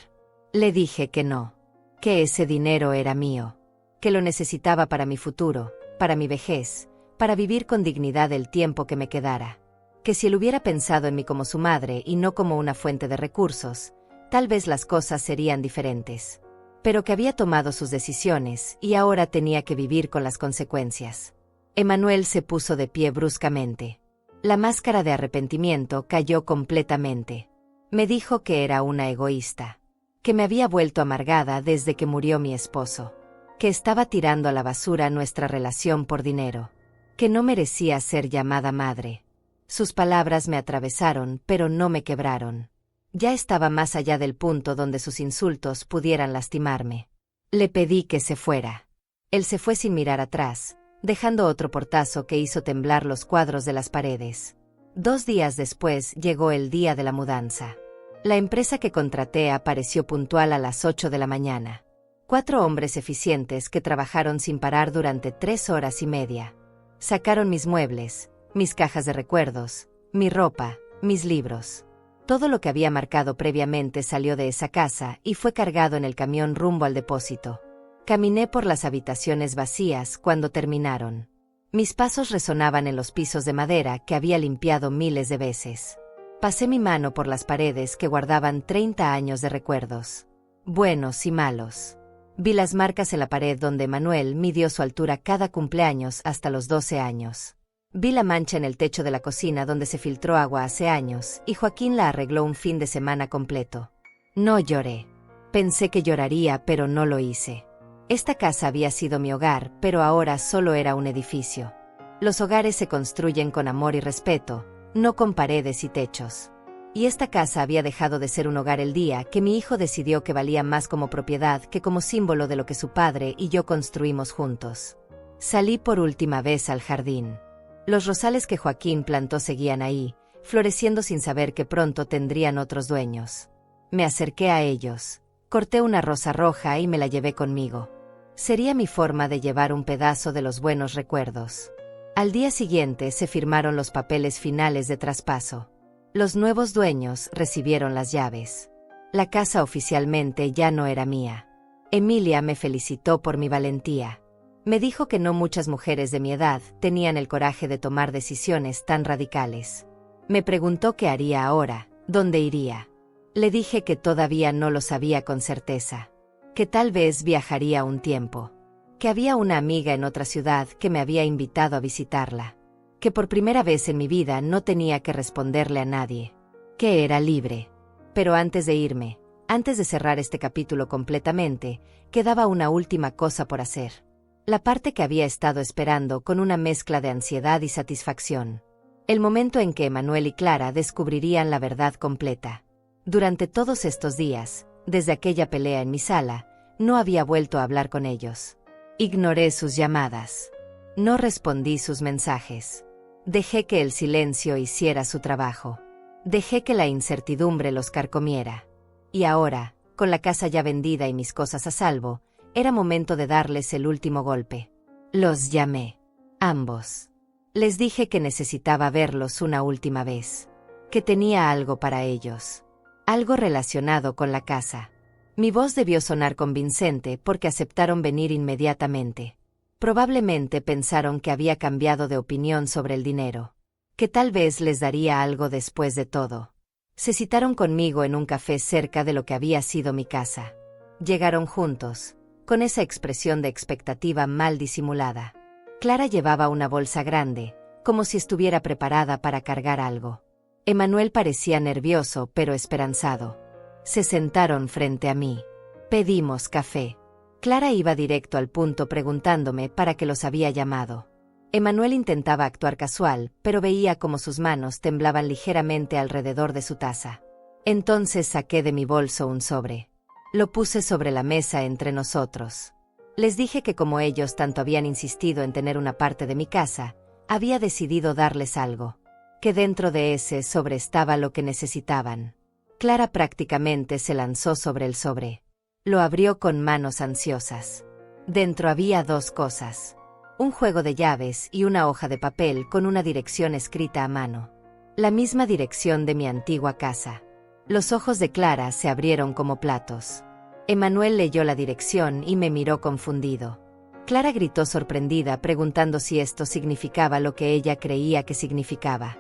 Le dije que no. Que ese dinero era mío. Que lo necesitaba para mi futuro, para mi vejez, para vivir con dignidad el tiempo que me quedara. Que si él hubiera pensado en mí como su madre y no como una fuente de recursos, tal vez las cosas serían diferentes. Pero que había tomado sus decisiones y ahora tenía que vivir con las consecuencias. Emanuel se puso de pie bruscamente. La máscara de arrepentimiento cayó completamente. Me dijo que era una egoísta. Que me había vuelto amargada desde que murió mi esposo. Que estaba tirando a la basura nuestra relación por dinero. Que no merecía ser llamada madre. Sus palabras me atravesaron, pero no me quebraron. Ya estaba más allá del punto donde sus insultos pudieran lastimarme. Le pedí que se fuera. Él se fue sin mirar atrás, dejando otro portazo que hizo temblar los cuadros de las paredes. 2 días después llegó el día de la mudanza. La empresa que contraté apareció puntual a las 8 de la mañana. 4 hombres eficientes que trabajaron sin parar durante 3 horas y media. Sacaron mis muebles, mis cajas de recuerdos, mi ropa, mis libros. Todo lo que había marcado previamente salió de esa casa y fue cargado en el camión rumbo al depósito. Caminé por las habitaciones vacías cuando terminaron. Mis pasos resonaban en los pisos de madera que había limpiado miles de veces. Pasé mi mano por las paredes que guardaban 30 años de recuerdos. Buenos y malos. Vi las marcas en la pared donde Emanuel midió su altura cada cumpleaños hasta los 12 años. Vi la mancha en el techo de la cocina donde se filtró agua hace años y Joaquín la arregló un fin de semana completo. No lloré. Pensé que lloraría, pero no lo hice. Esta casa había sido mi hogar, pero ahora solo era un edificio. Los hogares se construyen con amor y respeto, no con paredes y techos. Y esta casa había dejado de ser un hogar el día que mi hijo decidió que valía más como propiedad que como símbolo de lo que su padre y yo construimos juntos. Salí por última vez al jardín. Los rosales que Joaquín plantó seguían ahí, floreciendo sin saber que pronto tendrían otros dueños. Me acerqué a ellos, corté una rosa roja y me la llevé conmigo. Sería mi forma de llevar un pedazo de los buenos recuerdos. Al día siguiente se firmaron los papeles finales de traspaso. Los nuevos dueños recibieron las llaves. La casa oficialmente ya no era mía. Emilia me felicitó por mi valentía. Me dijo que no muchas mujeres de mi edad tenían el coraje de tomar decisiones tan radicales. Me preguntó qué haría ahora, dónde iría. Le dije que todavía no lo sabía con certeza. Que tal vez viajaría un tiempo. Que había una amiga en otra ciudad que me había invitado a visitarla. Que por primera vez en mi vida no tenía que responderle a nadie. Que era libre. Pero antes de irme, antes de cerrar este capítulo completamente, quedaba una última cosa por hacer. La parte que había estado esperando con una mezcla de ansiedad y satisfacción. El momento en que Emanuel y Clara descubrirían la verdad completa. Durante todos estos días, desde aquella pelea en mi sala, no había vuelto a hablar con ellos. Ignoré sus llamadas. No respondí sus mensajes. Dejé que el silencio hiciera su trabajo. Dejé que la incertidumbre los carcomiera. Y ahora, con la casa ya vendida y mis cosas a salvo, era momento de darles el último golpe. Los llamé. Ambos. Les dije que necesitaba verlos una última vez. Que tenía algo para ellos. Algo relacionado con la casa. Mi voz debió sonar convincente porque aceptaron venir inmediatamente. Probablemente pensaron que había cambiado de opinión sobre el dinero. Que tal vez les daría algo después de todo. Se citaron conmigo en un café cerca de lo que había sido mi casa. Llegaron juntos, con esa expresión de expectativa mal disimulada. Clara llevaba una bolsa grande, como si estuviera preparada para cargar algo. Emanuel parecía nervioso pero esperanzado. Se sentaron frente a mí. Pedimos café. Clara iba directo al punto preguntándome para qué los había llamado. Emanuel intentaba actuar casual, pero veía como sus manos temblaban ligeramente alrededor de su taza. Entonces saqué de mi bolso un sobre. Lo puse sobre la mesa entre nosotros. Les dije que como ellos tanto habían insistido en tener una parte de mi casa, había decidido darles algo. Que dentro de ese sobre estaba lo que necesitaban. Clara prácticamente se lanzó sobre el sobre. Lo abrió con manos ansiosas. Dentro había dos cosas. Un juego de llaves y una hoja de papel con una dirección escrita a mano. La misma dirección de mi antigua casa. Los ojos de Clara se abrieron como platos. Emanuel leyó la dirección y me miró confundido. Clara gritó sorprendida preguntando si esto significaba lo que ella creía que significaba.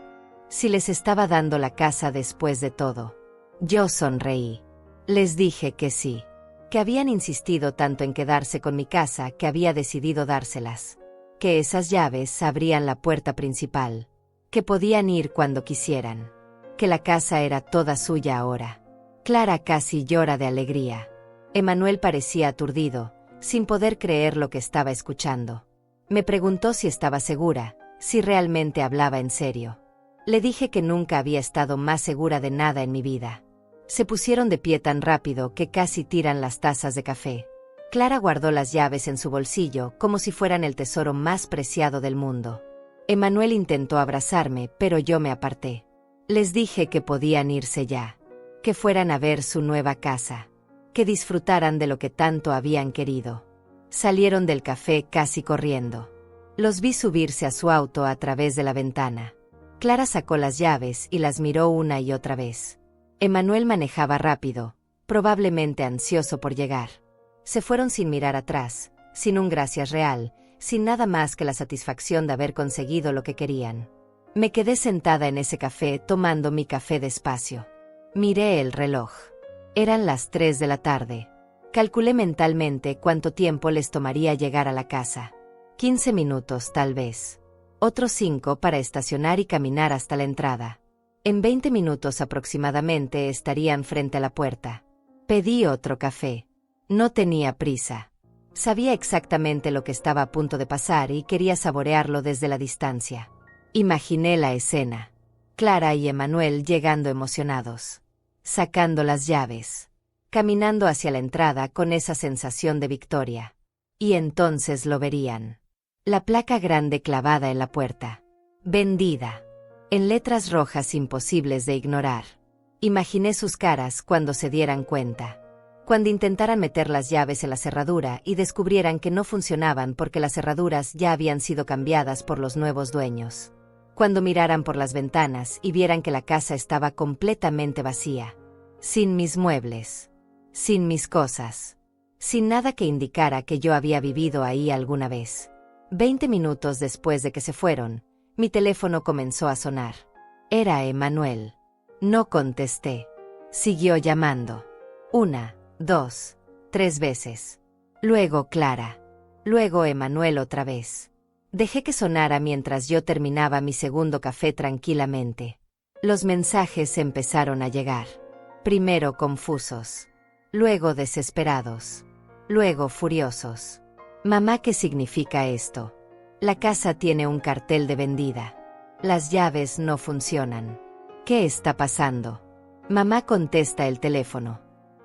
Si les estaba dando la casa después de todo. Yo sonreí. Les dije que sí. Que habían insistido tanto en quedarse con mi casa que había decidido dárselas. Que esas llaves abrían la puerta principal. Que podían ir cuando quisieran. Que la casa era toda suya ahora. Clara casi llora de alegría. Emanuel parecía aturdido, sin poder creer lo que estaba escuchando. Me preguntó si estaba segura, si realmente hablaba en serio. Le dije que nunca había estado más segura de nada en mi vida. Se pusieron de pie tan rápido que casi tiran las tazas de café. Clara guardó las llaves en su bolsillo como si fueran el tesoro más preciado del mundo. Emanuel intentó abrazarme, pero yo me aparté. Les dije que podían irse ya. Que fueran a ver su nueva casa. Que disfrutaran de lo que tanto habían querido. Salieron del café casi corriendo. Los vi subirse a su auto a través de la ventana. Clara sacó las llaves y las miró una y otra vez. Emanuel manejaba rápido, probablemente ansioso por llegar. Se fueron sin mirar atrás, sin un gracias real, sin nada más que la satisfacción de haber conseguido lo que querían. Me quedé sentada en ese café tomando mi café despacio. Miré el reloj. Eran las 3 de la tarde. Calculé mentalmente cuánto tiempo les tomaría llegar a la casa. 15 minutos tal vez. Otros 5 para estacionar y caminar hasta la entrada. En 20 minutos aproximadamente estarían frente a la puerta. Pedí otro café. No tenía prisa. Sabía exactamente lo que estaba a punto de pasar y quería saborearlo desde la distancia. Imaginé la escena. Clara y Emanuel llegando emocionados. Sacando las llaves. Caminando hacia la entrada con esa sensación de victoria. Y entonces lo verían. La placa grande clavada en la puerta. Vendida. En letras rojas imposibles de ignorar. Imaginé sus caras cuando se dieran cuenta. Cuando intentaran meter las llaves en la cerradura y descubrieran que no funcionaban porque las cerraduras ya habían sido cambiadas por los nuevos dueños. Cuando miraran por las ventanas y vieran que la casa estaba completamente vacía. Sin mis muebles. Sin mis cosas. Sin nada que indicara que yo había vivido ahí alguna vez. 20 minutos después de que se fueron, mi teléfono comenzó a sonar. Era Emanuel. No contesté. Siguió llamando. 1, 2, 3 veces. Luego Clara. Luego Emanuel otra vez. Dejé que sonara mientras yo terminaba mi segundo café tranquilamente. Los mensajes empezaron a llegar. Primero confusos. Luego desesperados. Luego furiosos. Mamá, ¿qué significa esto? La casa tiene un cartel de vendida. Las llaves no funcionan. ¿Qué está pasando? Mamá, contesta el teléfono.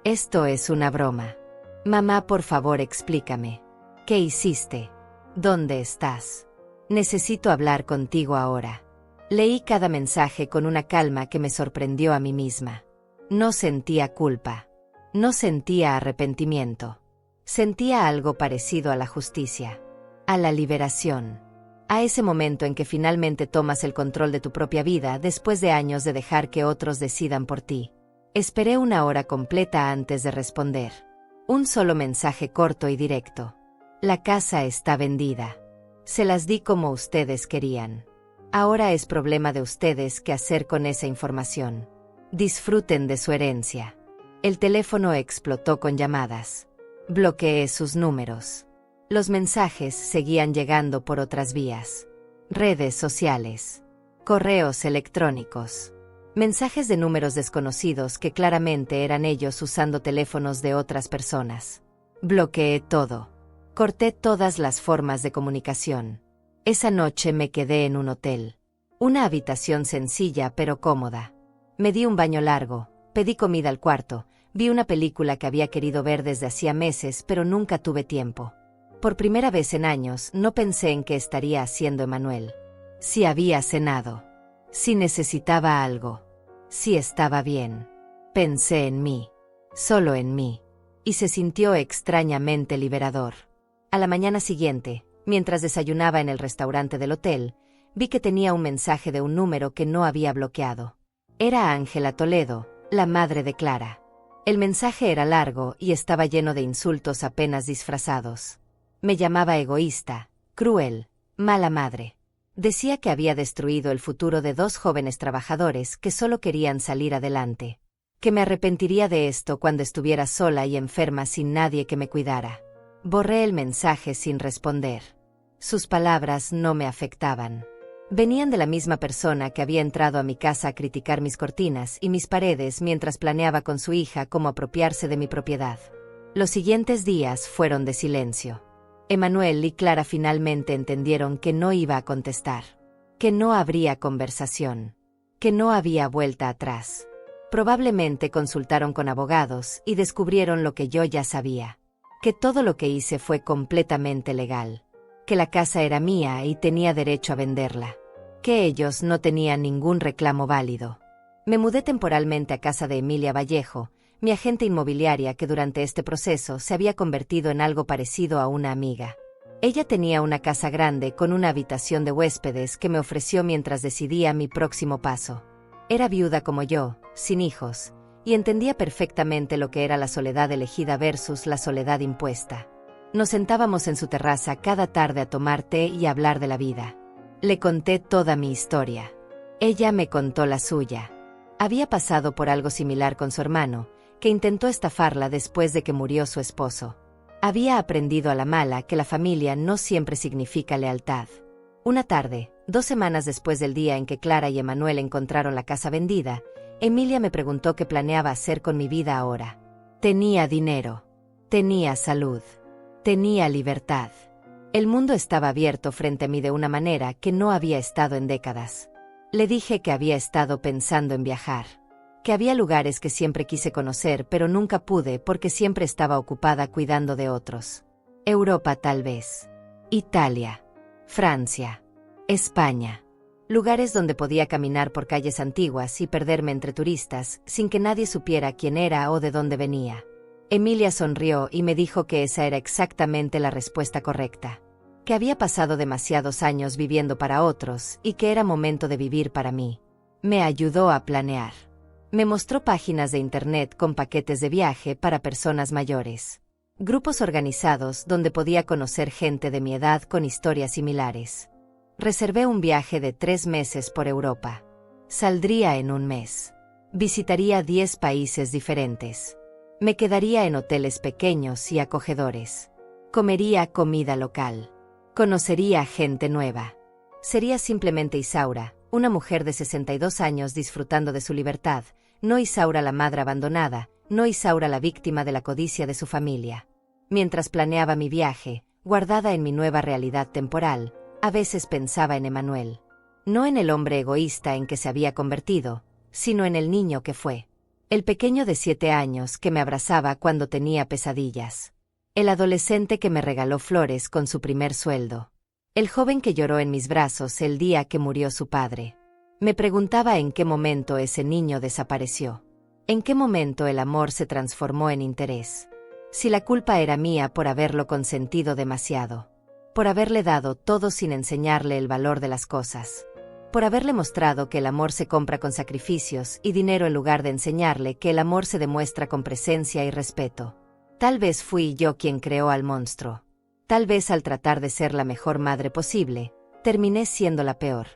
Esto es una broma. Mamá, por favor, explícame. ¿Qué hiciste? ¿Dónde estás? Necesito hablar contigo ahora. Leí cada mensaje con una calma que me sorprendió a mí misma. No sentía culpa. No sentía arrepentimiento. Sentía algo parecido a la justicia. A la liberación. A ese momento en que finalmente tomas el control de tu propia vida después de años de dejar que otros decidan por ti. Esperé 1 hora completa antes de responder. Un solo mensaje corto y directo. La casa está vendida. Se las di como ustedes querían. Ahora es problema de ustedes qué hacer con esa información. Disfruten de su herencia. El teléfono explotó con llamadas. Bloqueé sus números. Los mensajes seguían llegando por otras vías. Redes sociales. Correos electrónicos. Mensajes de números desconocidos que claramente eran ellos usando teléfonos de otras personas. Bloqueé todo. Corté todas las formas de comunicación. Esa noche me quedé en un hotel. Una habitación sencilla pero cómoda. Me di un baño largo, pedí comida al cuarto, vi una película que había querido ver desde hacía meses pero nunca tuve tiempo. Por primera vez en años no pensé en qué estaría haciendo Emanuel. Si había cenado. Si necesitaba algo. Si estaba bien. Pensé en mí. Solo en mí. Y se sintió extrañamente liberador. A la mañana siguiente, mientras desayunaba en el restaurante del hotel, vi que tenía un mensaje de un número que no había bloqueado. Era Ángela Toledo, la madre de Clara. El mensaje era largo y estaba lleno de insultos apenas disfrazados. Me llamaba egoísta, cruel, mala madre. Decía que había destruido el futuro de 2 jóvenes trabajadores que solo querían salir adelante. Que me arrepentiría de esto cuando estuviera sola y enferma sin nadie que me cuidara. Borré el mensaje sin responder. Sus palabras no me afectaban. Venían de la misma persona que había entrado a mi casa a criticar mis cortinas y mis paredes mientras planeaba con su hija cómo apropiarse de mi propiedad. Los siguientes días fueron de silencio. Emanuel y Clara finalmente entendieron que no iba a contestar, que no habría conversación, que no había vuelta atrás. Probablemente consultaron con abogados y descubrieron lo que yo ya sabía, que todo lo que hice fue completamente legal, que la casa era mía y tenía derecho a venderla, que ellos no tenían ningún reclamo válido. Me mudé temporalmente a casa de Emilia Vallejo, mi agente inmobiliaria que durante este proceso se había convertido en algo parecido a una amiga. Ella tenía una casa grande con una habitación de huéspedes que me ofreció mientras decidía mi próximo paso. Era viuda como yo, sin hijos, y entendía perfectamente lo que era la soledad elegida versus la soledad impuesta. Nos sentábamos en su terraza cada tarde a tomar té y a hablar de la vida. Le conté toda mi historia. Ella me contó la suya. Había pasado por algo similar con su hermano, que intentó estafarla después de que murió su esposo. Había aprendido a la mala que la familia no siempre significa lealtad. Una tarde, 2 semanas después del día en que Clara y Emanuel encontraron la casa vendida, Emilia me preguntó qué planeaba hacer con mi vida ahora. Tenía dinero. Tenía salud. Tenía libertad. El mundo estaba abierto frente a mí de una manera que no había estado en décadas. Le dije que había estado pensando en viajar. Que había lugares que siempre quise conocer pero nunca pude porque siempre estaba ocupada cuidando de otros. Europa tal vez. Italia. Francia. España. Lugares donde podía caminar por calles antiguas y perderme entre turistas sin que nadie supiera quién era o de dónde venía. Emilia sonrió y me dijo que esa era exactamente la respuesta correcta. Que había pasado demasiados años viviendo para otros y que era momento de vivir para mí. Me ayudó a planear. Me mostró páginas de internet con paquetes de viaje para personas mayores. Grupos organizados donde podía conocer gente de mi edad con historias similares. Reservé un viaje de 3 meses por Europa. Saldría en un mes. Visitaría 10 países diferentes. Me quedaría en hoteles pequeños y acogedores. Comería comida local. Conocería gente nueva. Sería simplemente Isaura, una mujer de 62 años disfrutando de su libertad, no Isaura la madre abandonada, no Isaura la víctima de la codicia de su familia. Mientras planeaba mi viaje, guardada en mi nueva realidad temporal, a veces pensaba en Emanuel. No en el hombre egoísta en que se había convertido, sino en el niño que fue. El pequeño de 7 años que me abrazaba cuando tenía pesadillas. El adolescente que me regaló flores con su primer sueldo. El joven que lloró en mis brazos el día que murió su padre. Me preguntaba en qué momento ese niño desapareció. En qué momento el amor se transformó en interés. Si la culpa era mía por haberlo consentido demasiado. Por haberle dado todo sin enseñarle el valor de las cosas. Por haberle mostrado que el amor se compra con sacrificios y dinero en lugar de enseñarle que el amor se demuestra con presencia y respeto. Tal vez fui yo quien creó al monstruo. Tal vez al tratar de ser la mejor madre posible, terminé siendo la peor.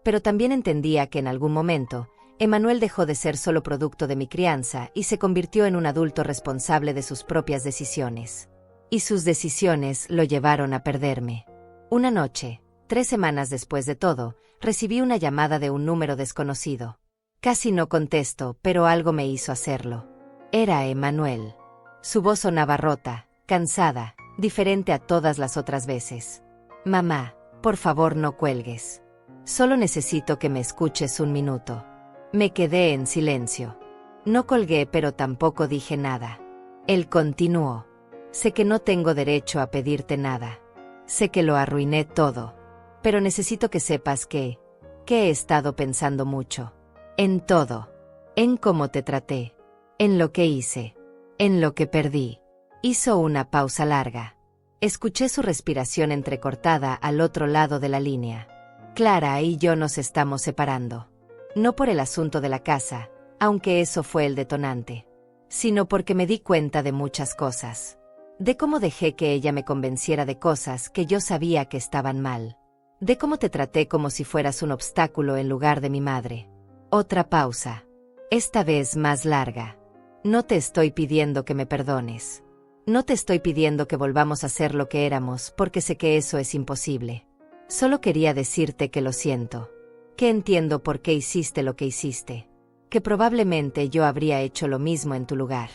Pero también entendía que en algún momento, Emanuel dejó de ser solo producto de mi crianza y se convirtió en un adulto responsable de sus propias decisiones. Y sus decisiones lo llevaron a perderme. Una noche, 3 semanas después de todo, recibí una llamada de un número desconocido. Casi no contesto, pero algo me hizo hacerlo. Era Emanuel. Su voz sonaba rota, cansada, diferente a todas las otras veces. Mamá, Por favor, no cuelgues. Solo necesito que me escuches un minuto. Me quedé en silencio. No colgué, pero tampoco dije nada. Él continuó. Sé que no tengo derecho a pedirte nada. Sé que lo arruiné todo. Pero necesito que sepas que he estado pensando mucho. En todo. En cómo te traté. En lo que hice. En lo que perdí. Hizo una pausa larga. Escuché su respiración entrecortada al otro lado de la línea. Clara y yo nos estamos separando. No por el asunto de la casa, aunque eso fue el detonante, sino porque me di cuenta de muchas cosas. De cómo dejé que ella me convenciera de cosas que yo sabía que estaban mal. De cómo te traté como si fueras un obstáculo en lugar de mi madre. Otra pausa. Esta vez más larga. No te estoy pidiendo que me perdones. No te estoy pidiendo que volvamos a ser lo que éramos, porque sé que eso es imposible. Solo quería decirte que lo siento. Que entiendo por qué hiciste lo que hiciste. Que probablemente yo habría hecho lo mismo en tu lugar.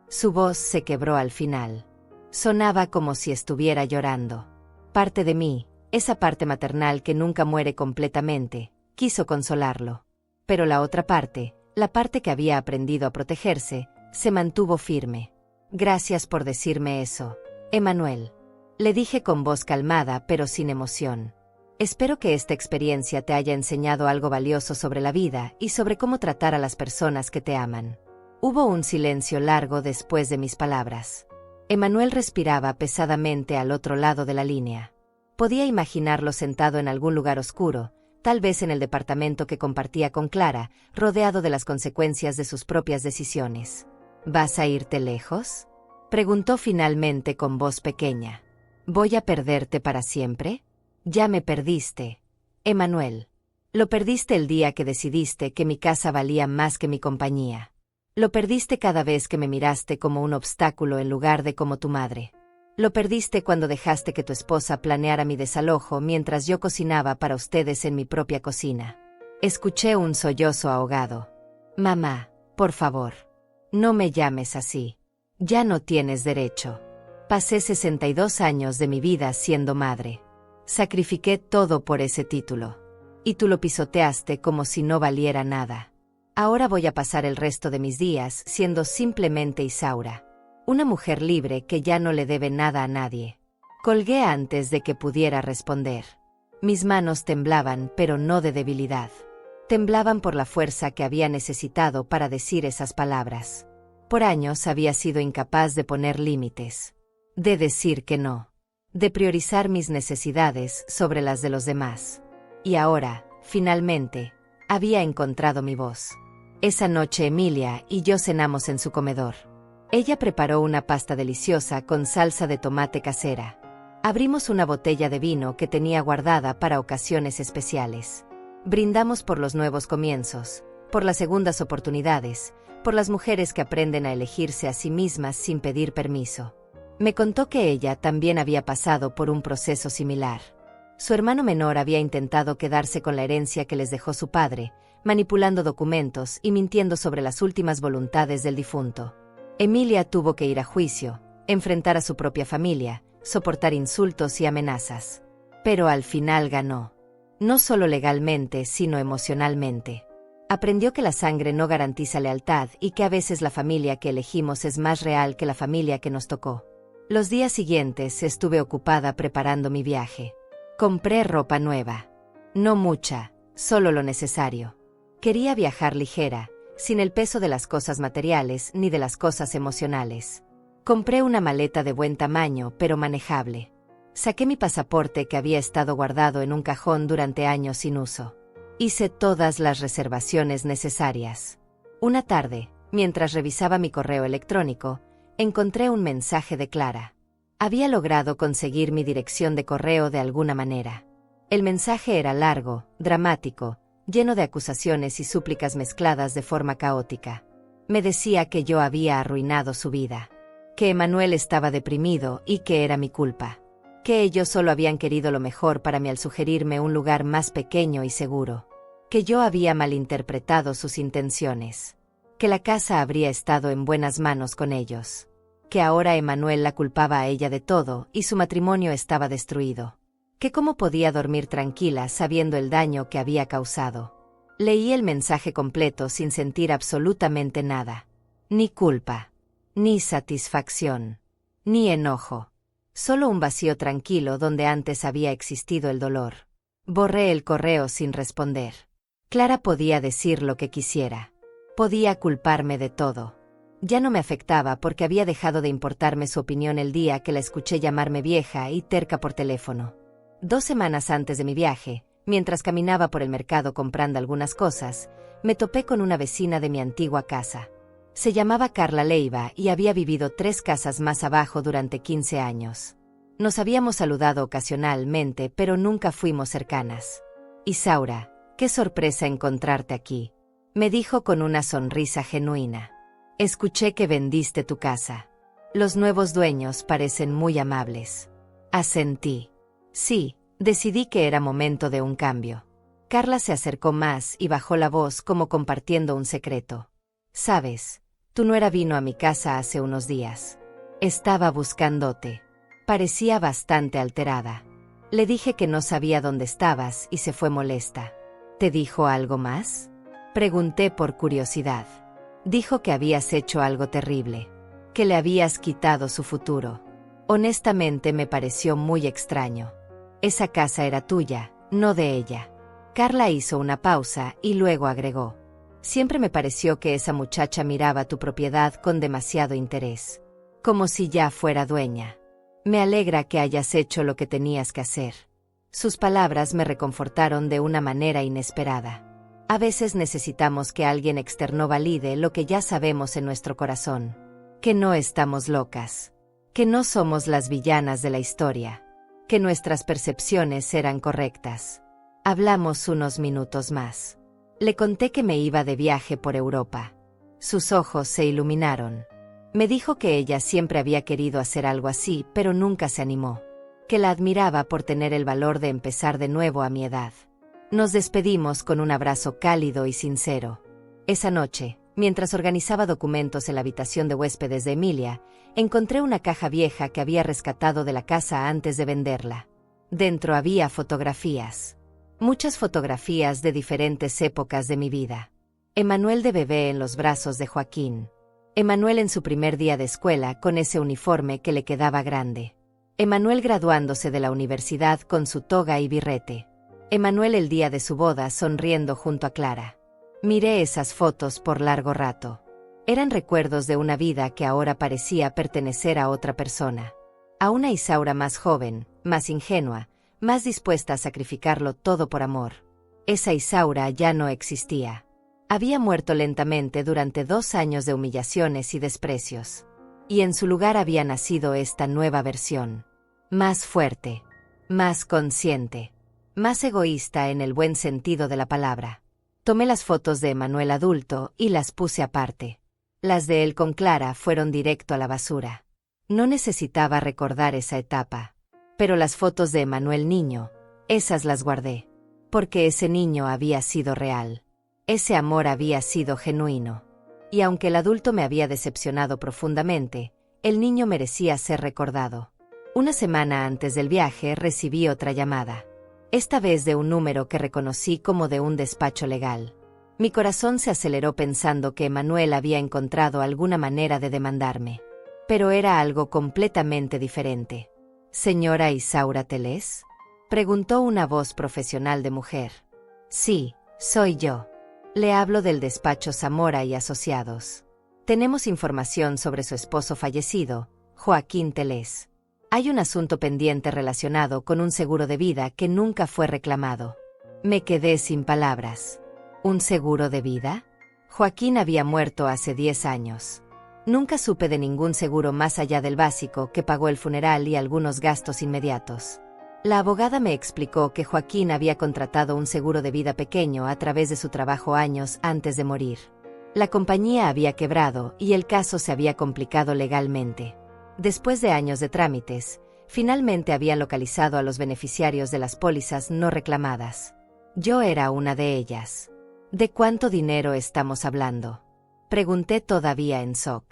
Su voz se quebró al final. Sonaba como si estuviera llorando. Parte de mí, esa parte maternal que nunca muere completamente, quiso consolarlo. Pero la otra parte, la parte que había aprendido a protegerse, se mantuvo firme. Gracias por decirme eso, Emanuel. Le dije con voz calmada pero sin emoción. Espero que esta experiencia te haya enseñado algo valioso sobre la vida y sobre cómo tratar a las personas que te aman. Hubo un silencio largo después de mis palabras. Emanuel respiraba pesadamente al otro lado de la línea. Podía imaginarlo sentado en algún lugar oscuro, tal vez en el departamento que compartía con Clara, rodeado de las consecuencias de sus propias decisiones. ¿Vas a irte lejos?, preguntó finalmente con voz pequeña. ¿Voy a perderte para siempre? Ya me perdiste, Emanuel. Lo perdiste el día que decidiste que mi casa valía más que mi compañía. Lo perdiste cada vez que me miraste como un obstáculo en lugar de como tu madre. Lo perdiste cuando dejaste que tu esposa planeara mi desalojo mientras yo cocinaba para ustedes en mi propia cocina. Escuché un sollozo ahogado. Mamá, por favor. No me llames así. Ya no tienes derecho. Pasé 62 años de mi vida siendo madre. Sacrifiqué todo por ese título. Y tú lo pisoteaste como si no valiera nada. Ahora voy a pasar el resto de mis días siendo simplemente Isaura. Una mujer libre que ya no le debe nada a nadie. Colgué antes de que pudiera responder. Mis manos temblaban, pero no de debilidad. Temblaban por la fuerza que había necesitado para decir esas palabras. Por años había sido incapaz de poner límites. De decir que no. De priorizar mis necesidades sobre las de los demás. Y ahora, finalmente, había encontrado mi voz. Esa noche Emilia y yo cenamos en su comedor. Ella preparó una pasta deliciosa con salsa de tomate casera. Abrimos una botella de vino que tenía guardada para ocasiones especiales. Brindamos por los nuevos comienzos, por las segundas oportunidades, por las mujeres que aprenden a elegirse a sí mismas sin pedir permiso. Me contó que ella también había pasado por un proceso similar. Su hermano menor había intentado quedarse con la herencia que les dejó su padre, manipulando documentos y mintiendo sobre las últimas voluntades del difunto. Emilia tuvo que ir a juicio, enfrentar a su propia familia, soportar insultos y amenazas. Pero al final ganó. No solo legalmente, sino emocionalmente. Aprendió que la sangre no garantiza lealtad y que a veces la familia que elegimos es más real que la familia que nos tocó. Los días siguientes estuve ocupada preparando mi viaje. Compré ropa nueva. No mucha, solo lo necesario. Quería viajar ligera, sin el peso de las cosas materiales ni de las cosas emocionales. Compré una maleta de buen tamaño, pero manejable. Saqué mi pasaporte que había estado guardado en un cajón durante años sin uso. Hice todas las reservaciones necesarias. Una tarde, mientras revisaba mi correo electrónico, encontré un mensaje de Clara. Había logrado conseguir mi dirección de correo de alguna manera. El mensaje era largo, dramático, lleno de acusaciones y súplicas mezcladas de forma caótica. Me decía que yo había arruinado su vida, que Emanuel estaba deprimido y que era mi culpa, que ellos solo habían querido lo mejor para mí al sugerirme un lugar más pequeño y seguro, que yo había malinterpretado sus intenciones, que la casa habría estado en buenas manos con ellos, que ahora Emanuel la culpaba a ella de todo y su matrimonio estaba destruido, que cómo podía dormir tranquila sabiendo el daño que había causado. Leí el mensaje completo sin sentir absolutamente nada. Ni culpa, ni satisfacción, ni enojo. Solo un vacío tranquilo donde antes había existido el dolor. Borré el correo sin responder. Clara podía decir lo que quisiera. Podía culparme de todo. Ya no me afectaba porque había dejado de importarme su opinión el día que la escuché llamarme vieja y terca por teléfono. 2 semanas antes de mi viaje, mientras caminaba por el mercado comprando algunas cosas, me topé con una vecina de mi antigua casa. Se llamaba Carla Leiva y había vivido 3 casas más abajo durante 15 años. Nos habíamos saludado ocasionalmente, pero nunca fuimos cercanas. «Isaura, qué sorpresa encontrarte aquí», me dijo con una sonrisa genuina. «Escuché que vendiste tu casa. Los nuevos dueños parecen muy amables». Asentí. Sí, decidí que era momento de un cambio. Carla se acercó más y bajó la voz como compartiendo un secreto. «Sabes, tu nuera vino a mi casa hace unos días. Estaba buscándote. Parecía bastante alterada. Le dije que no sabía dónde estabas y se fue molesta». «¿Te dijo algo más?», pregunté por curiosidad. «Dijo que habías hecho algo terrible, que le habías quitado su futuro». Honestamente me pareció muy extraño. Esa casa era tuya, no de ella. Carla hizo una pausa y luego agregó. Siempre me pareció que esa muchacha miraba tu propiedad con demasiado interés. Como si ya fuera dueña. Me alegra que hayas hecho lo que tenías que hacer. Sus palabras me reconfortaron de una manera inesperada. A veces necesitamos que alguien externo valide lo que ya sabemos en nuestro corazón. Que no estamos locas. Que no somos las villanas de la historia. Que nuestras percepciones eran correctas. Hablamos unos minutos más. Le conté que me iba de viaje por Europa. Sus ojos se iluminaron. Me dijo que ella siempre había querido hacer algo así, pero nunca se animó. Que la admiraba por tener el valor de empezar de nuevo a mi edad. Nos despedimos con un abrazo cálido y sincero. Esa noche, mientras organizaba documentos en la habitación de huéspedes de Emilia, encontré una caja vieja que había rescatado de la casa antes de venderla. Dentro había fotografías. Muchas fotografías de diferentes épocas de mi vida. Emanuel de bebé en los brazos de Joaquín. Emanuel en su primer día de escuela con ese uniforme que le quedaba grande. Emanuel graduándose de la universidad con su toga y birrete. Emanuel el día de su boda sonriendo junto a Clara. Miré esas fotos por largo rato. Eran recuerdos de una vida que ahora parecía pertenecer a otra persona. A una Isaura más joven, más ingenua, más dispuesta a sacrificarlo todo por amor. Esa Isaura ya no existía. Había muerto lentamente durante 2 años de humillaciones y desprecios. Y en su lugar había nacido esta nueva versión. Más fuerte. Más consciente. Más egoísta en el buen sentido de la palabra. Tomé las fotos de Emanuel adulto y las puse aparte. Las de él con Clara fueron directo a la basura. No necesitaba recordar esa etapa. Pero las fotos de Emanuel niño, esas las guardé. Porque ese niño había sido real. Ese amor había sido genuino. Y aunque el adulto me había decepcionado profundamente, el niño merecía ser recordado. Una semana antes del viaje recibí otra llamada. Esta vez de un número que reconocí como de un despacho legal. Mi corazón se aceleró pensando que Emanuel había encontrado alguna manera de demandarme. Pero era algo completamente diferente. «¿Señora Isaura Telés?», preguntó una voz profesional de mujer. «Sí, soy yo. Le hablo del despacho Zamora y Asociados. Tenemos información sobre su esposo fallecido, Joaquín Telés. Hay un asunto pendiente relacionado con un seguro de vida que nunca fue reclamado». Me quedé sin palabras. ¿Un seguro de vida? Joaquín había muerto hace 10 años. Nunca supe de ningún seguro más allá del básico que pagó el funeral y algunos gastos inmediatos. La abogada me explicó que Joaquín había contratado un seguro de vida pequeño a través de su trabajo años antes de morir. La compañía había quebrado y el caso se había complicado legalmente. Después de años de trámites, finalmente habían localizado a los beneficiarios de las pólizas no reclamadas. Yo era una de ellas. ¿De cuánto dinero estamos hablando?, pregunté todavía en shock.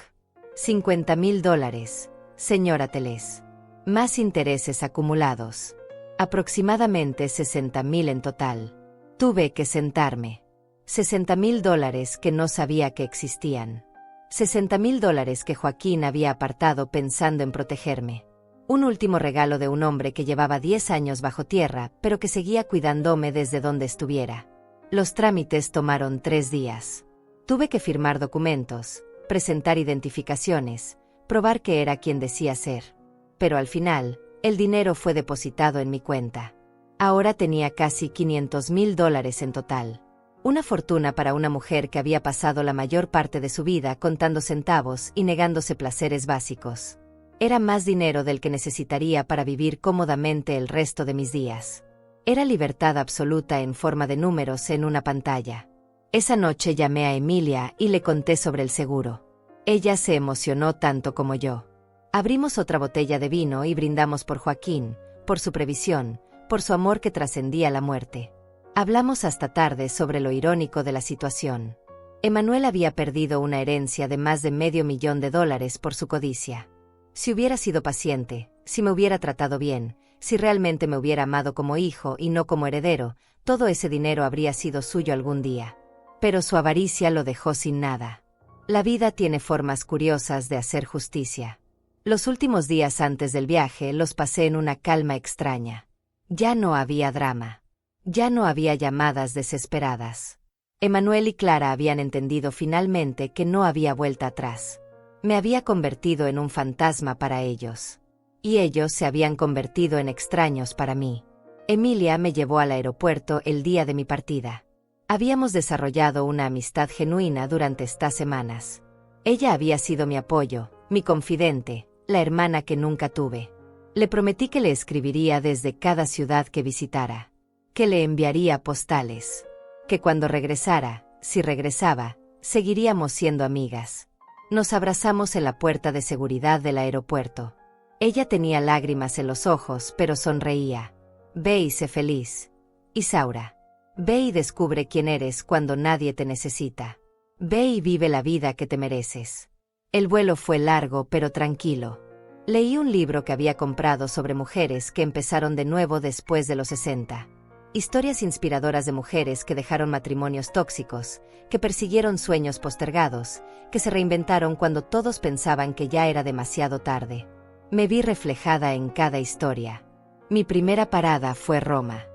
$50,000, señora Telés. Más intereses acumulados. Aproximadamente 60.000 en total. Tuve que sentarme. $60.000 que no sabía que existían. $60.000 que Joaquín había apartado pensando en protegerme. Un último regalo de un hombre que llevaba 10 años bajo tierra, pero que seguía cuidándome desde donde estuviera. Los trámites tomaron 3 días. Tuve que firmar documentos, presentar identificaciones, probar que era quien decía ser. Pero al final, el dinero fue depositado en mi cuenta. Ahora tenía casi $500.000 en total. Una fortuna para una mujer que había pasado la mayor parte de su vida contando centavos y negándose placeres básicos. Era más dinero del que necesitaría para vivir cómodamente el resto de mis días. Era libertad absoluta en forma de números en una pantalla. Esa noche llamé a Emilia y le conté sobre el seguro. Ella se emocionó tanto como yo. Abrimos otra botella de vino y brindamos por Joaquín, por su previsión, por su amor que trascendía la muerte. Hablamos hasta tarde sobre lo irónico de la situación. Emanuel había perdido una herencia de más de $500.000 por su codicia. Si hubiera sido paciente, si me hubiera tratado bien, si realmente me hubiera amado como hijo y no como heredero, todo ese dinero habría sido suyo algún día. Pero su avaricia lo dejó sin nada. La vida tiene formas curiosas de hacer justicia. Los últimos días antes del viaje los pasé en una calma extraña. Ya no había drama. Ya no había llamadas desesperadas. Emanuel y Clara habían entendido finalmente que no había vuelta atrás. Me había convertido en un fantasma para ellos. Y ellos se habían convertido en extraños para mí. Emilia me llevó al aeropuerto el día de mi partida. Habíamos desarrollado una amistad genuina durante estas semanas. Ella había sido mi apoyo, mi confidente, la hermana que nunca tuve. Le prometí que le escribiría desde cada ciudad que visitara. Que le enviaría postales. Que cuando regresara, si regresaba, seguiríamos siendo amigas. Nos abrazamos en la puerta de seguridad del aeropuerto. Ella tenía lágrimas en los ojos, pero sonreía. Ve y sé feliz. Isaura. Ve y descubre quién eres cuando nadie te necesita. Ve y vive la vida que te mereces. El vuelo fue largo pero tranquilo. Leí un libro que había comprado sobre mujeres que empezaron de nuevo después de los 60. Historias inspiradoras de mujeres que dejaron matrimonios tóxicos, que persiguieron sueños postergados, que se reinventaron cuando todos pensaban que ya era demasiado tarde. Me vi reflejada en cada historia. Mi primera parada fue Roma.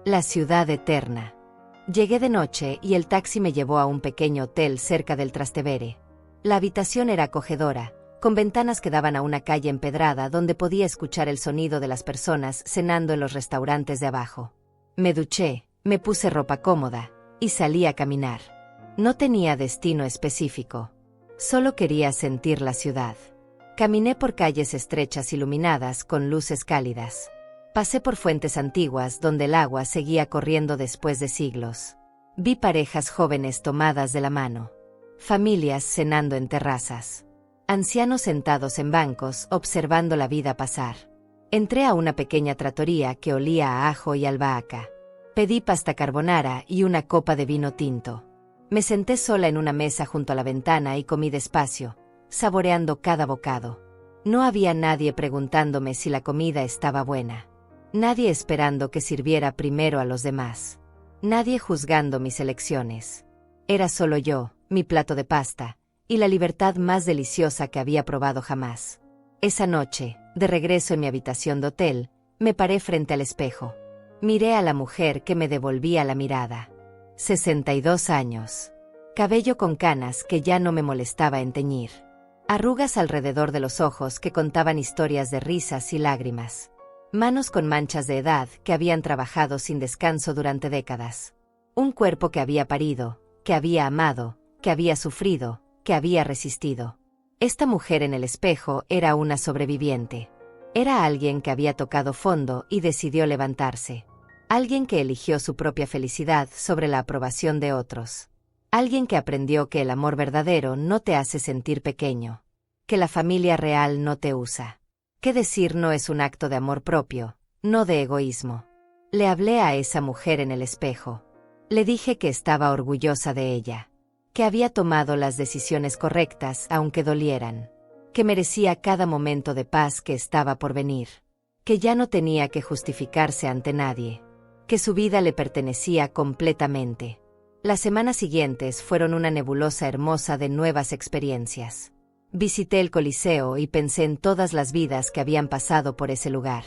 La ciudad eterna. Llegué de noche y el taxi me llevó a un pequeño hotel cerca del Trastevere. La habitación era acogedora, con ventanas que daban a una calle empedrada donde podía escuchar el sonido de las personas cenando en los restaurantes de abajo. Me duché, me puse ropa cómoda, y salí a caminar. No tenía destino específico. Solo quería sentir la ciudad. Caminé por calles estrechas iluminadas con luces cálidas. Pasé por fuentes antiguas donde el agua seguía corriendo después de siglos. Vi parejas jóvenes tomadas de la mano. Familias cenando en terrazas. Ancianos sentados en bancos observando la vida pasar. Entré a una pequeña trattoria que olía a ajo y albahaca. Pedí pasta carbonara y una copa de vino tinto. Me senté sola en una mesa junto a la ventana y comí despacio, saboreando cada bocado. No había nadie preguntándome si la comida estaba buena. Nadie esperando que sirviera primero a los demás. Nadie juzgando mis elecciones. Era solo yo, mi plato de pasta, y la libertad más deliciosa que había probado jamás. Esa noche, de regreso en mi habitación de hotel, me paré frente al espejo. Miré a la mujer que me devolvía la mirada. 62 años. Cabello con canas que ya no me molestaba en teñir. Arrugas alrededor de los ojos que contaban historias de risas y lágrimas. Manos con manchas de edad que habían trabajado sin descanso durante décadas. Un cuerpo que había parido, que había amado, que había sufrido, que había resistido. Esta mujer en el espejo era una sobreviviente. Era alguien que había tocado fondo y decidió levantarse. Alguien que eligió su propia felicidad sobre la aprobación de otros. Alguien que aprendió que el amor verdadero no te hace sentir pequeño. Que la familia real no te usa. Que decir no es un acto de amor propio, no de egoísmo. Le hablé a esa mujer en el espejo. Le dije que estaba orgullosa de ella. Que había tomado las decisiones correctas aunque dolieran. Que merecía cada momento de paz que estaba por venir. que ya no tenía que justificarse ante nadie, que su vida le pertenecía completamente. Las semanas siguientes fueron una nebulosa hermosa de nuevas experiencias. Visité el Coliseo y pensé en todas las vidas que habían pasado por ese lugar.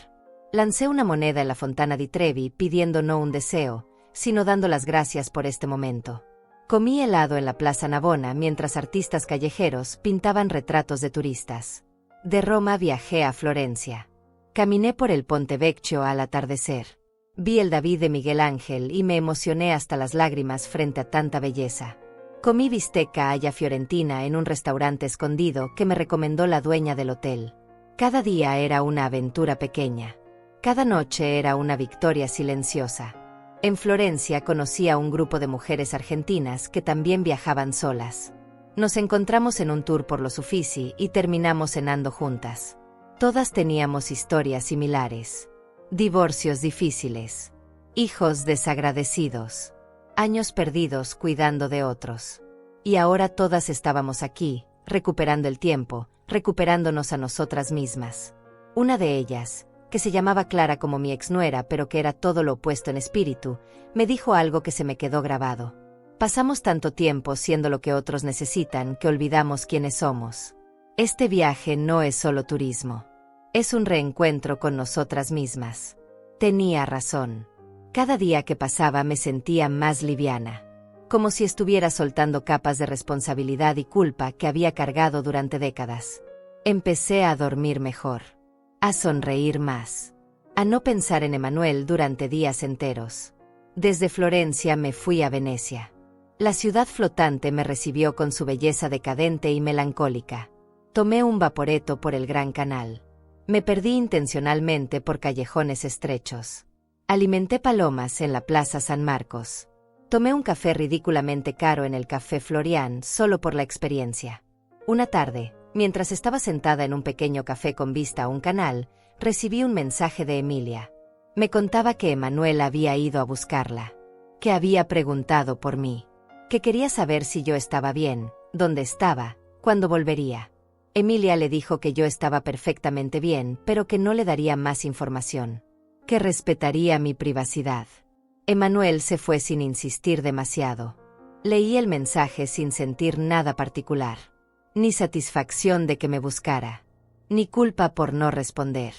Lancé una moneda en la Fontana di Trevi pidiendo no un deseo, sino dando las gracias por este momento. Comí helado en la Plaza Navona mientras artistas callejeros pintaban retratos de turistas. De Roma viajé a Florencia. Caminé por el Ponte Vecchio al atardecer. Vi el David de Miguel Ángel y me emocioné hasta las lágrimas frente a tanta belleza. Comí bistecca alla fiorentina en un restaurante escondido que me recomendó la dueña del hotel. Cada día era una aventura pequeña. Cada noche era una victoria silenciosa. En Florencia conocí a un grupo de mujeres argentinas que también viajaban solas. Nos encontramos en un tour por los Uffizi y terminamos cenando juntas. Todas teníamos historias similares. Divorcios difíciles. Hijos desagradecidos. Años perdidos cuidando de otros. Y ahora todas estábamos aquí, recuperando el tiempo, recuperándonos a nosotras mismas. Una de ellas, que se llamaba Clara como mi exnuera pero que era todo lo opuesto en espíritu, me dijo algo que se me quedó grabado. Pasamos tanto tiempo siendo lo que otros necesitan que olvidamos quiénes somos. Este viaje no es solo turismo. Es un reencuentro con nosotras mismas. Tenía razón. Cada día que pasaba me sentía más liviana. Como si estuviera soltando capas de responsabilidad y culpa que había cargado durante décadas. Empecé a dormir mejor. A sonreír más. A no pensar en Emanuel durante días enteros. Desde Florencia me fui a Venecia. La ciudad flotante me recibió con su belleza decadente y melancólica. Tomé un vaporetto por el Gran Canal. Me perdí intencionalmente por callejones estrechos. Alimenté palomas en la Plaza San Marcos. Tomé un café ridículamente caro en el Café Florian solo por la experiencia. Una tarde, mientras estaba sentada en un pequeño café con vista a un canal, recibí un mensaje de Emilia. Me contaba que Emanuel había ido a buscarla, que había preguntado por mí, que quería saber si yo estaba bien, dónde estaba, cuándo volvería. Emilia le dijo que yo estaba perfectamente bien, pero que no le daría más información, que respetaría mi privacidad. Emanuel se fue sin insistir demasiado. Leí el mensaje sin sentir nada particular. Ni satisfacción de que me buscara, ni culpa por no responder.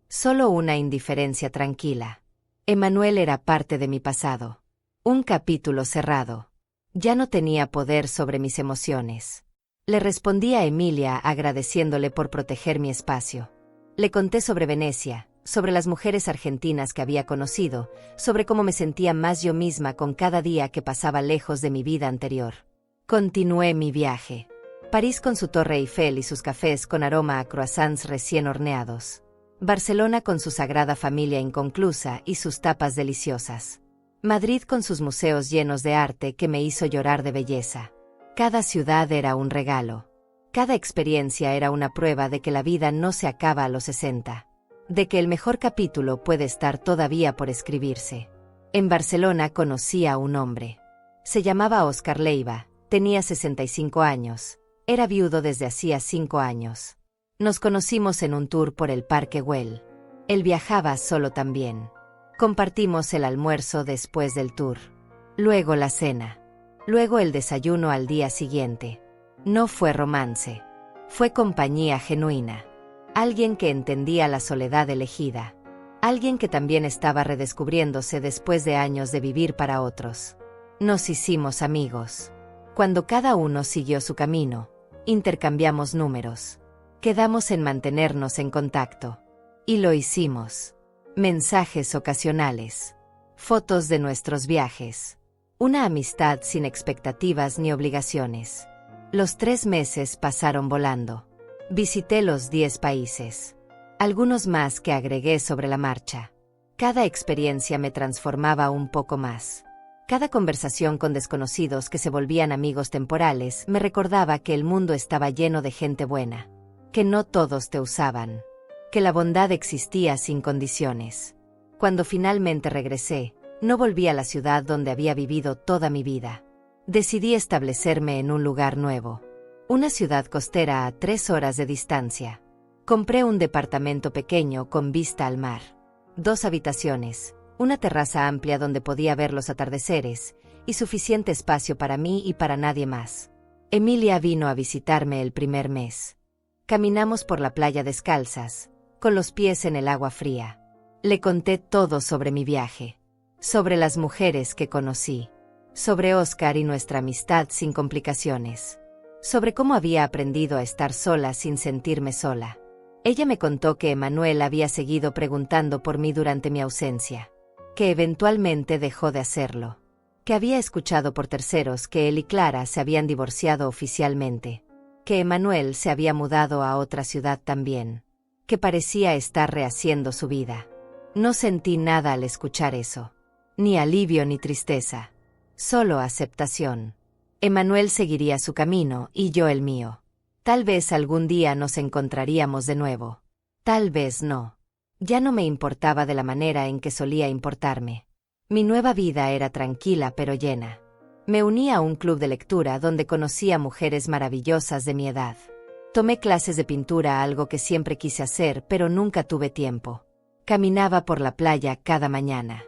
Solo una indiferencia tranquila. Emanuel era parte de mi pasado. Un capítulo cerrado. Ya no tenía poder sobre mis emociones. Le respondí a Emilia agradeciéndole por proteger mi espacio. Le conté sobre Venecia, sobre las mujeres argentinas que había conocido, sobre cómo me sentía más yo misma con cada día que pasaba lejos de mi vida anterior. Continué mi viaje. París con su Torre Eiffel y sus cafés con aroma a croissants recién horneados. Barcelona con su Sagrada Familia inconclusa y sus tapas deliciosas. Madrid con sus museos llenos de arte que me hizo llorar de belleza. Cada ciudad era un regalo. Cada experiencia era una prueba de que la vida no se acaba a los 60. De que el mejor capítulo puede estar todavía por escribirse. En Barcelona conocí a un hombre. Se llamaba Óscar Leiva, tenía 65 años. Era viudo desde hacía 5 años. Nos conocimos en un tour por el Parque Güell. Él viajaba solo también. Compartimos el almuerzo después del tour. Luego la cena. Luego el desayuno al día siguiente. No fue romance. Fue compañía genuina. Alguien que entendía la soledad elegida. Alguien que también estaba redescubriéndose después de años de vivir para otros. Nos hicimos amigos. Cuando cada uno siguió su camino, intercambiamos números. Quedamos en mantenernos en contacto. Y lo hicimos. Mensajes ocasionales. Fotos de nuestros viajes. Una amistad sin expectativas ni obligaciones. Los 3 meses pasaron volando. Visité los 10 países. Algunos más que agregué sobre la marcha. Cada experiencia me transformaba un poco más. Cada conversación con desconocidos que se volvían amigos temporales me recordaba que el mundo estaba lleno de gente buena. Que no todos te usaban. Que la bondad existía sin condiciones. Cuando finalmente regresé, no volví a la ciudad donde había vivido toda mi vida. Decidí establecerme en un lugar nuevo. Una ciudad costera a 3 horas de distancia. Compré un departamento pequeño con vista al mar. 2 habitaciones, una terraza amplia donde podía ver los atardeceres, y suficiente espacio para mí y para nadie más. Emilia vino a visitarme el primer mes. Caminamos por la playa descalzas, con los pies en el agua fría. Le conté todo sobre mi viaje, sobre las mujeres que conocí, sobre Oscar y nuestra amistad sin complicaciones, sobre cómo había aprendido a estar sola sin sentirme sola. Ella me contó que Emanuel había seguido preguntando por mí durante mi ausencia, que eventualmente dejó de hacerlo, que había escuchado por terceros que él y Clara se habían divorciado oficialmente, que Emanuel se había mudado a otra ciudad también, que parecía estar rehaciendo su vida. No sentí nada al escuchar eso, ni alivio ni tristeza, solo aceptación. Emanuel seguiría su camino y yo el mío. Tal vez algún día nos encontraríamos de nuevo. Tal vez no. Ya no me importaba de la manera en que solía importarme. Mi nueva vida era tranquila pero llena. Me uní a un club de lectura donde conocí a mujeres maravillosas de mi edad. Tomé clases de pintura, algo que siempre quise hacer pero nunca tuve tiempo. Caminaba por la playa cada mañana.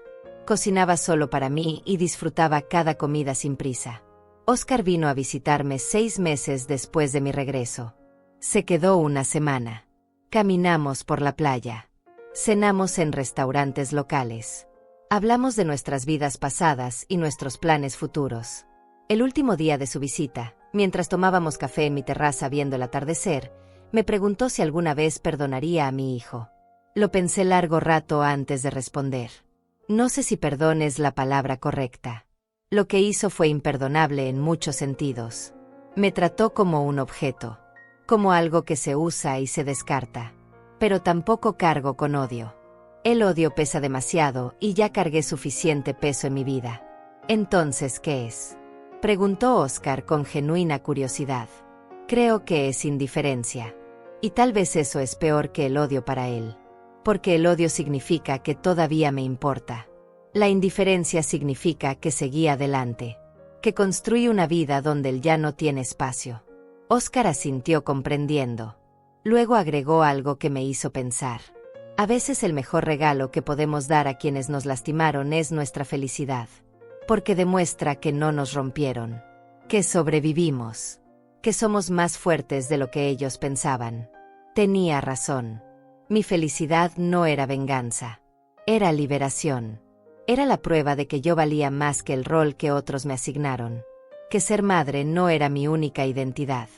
Cocinaba solo para mí y disfrutaba cada comida sin prisa. Oscar vino a visitarme 6 meses después de mi regreso. Se quedó una semana. Caminamos por la playa. Cenamos en restaurantes locales. Hablamos de nuestras vidas pasadas y nuestros planes futuros. El último día de su visita, mientras tomábamos café en mi terraza viendo el atardecer, me preguntó si alguna vez perdonaría a mi hijo. Lo pensé largo rato antes de responder. No sé si perdón es la palabra correcta. Lo que hizo fue imperdonable en muchos sentidos. Me trató como un objeto, como algo que se usa y se descarta. Pero tampoco cargo con odio. El odio pesa demasiado y ya cargué suficiente peso en mi vida. Entonces, ¿qué es? Preguntó Oscar con genuina curiosidad. Creo que es indiferencia. Y tal vez eso es peor que el odio para él. Porque el odio significa que todavía me importa. La indiferencia significa que seguí adelante, que construí una vida donde él ya no tiene espacio. Oscar asintió comprendiendo. Luego agregó algo que me hizo pensar. A veces el mejor regalo que podemos dar a quienes nos lastimaron es nuestra felicidad. Porque demuestra que no nos rompieron, que sobrevivimos, que somos más fuertes de lo que ellos pensaban. Tenía razón. Mi felicidad no era venganza. Era liberación. Era la prueba de que yo valía más que el rol que otros me asignaron. Que ser madre no era mi única identidad.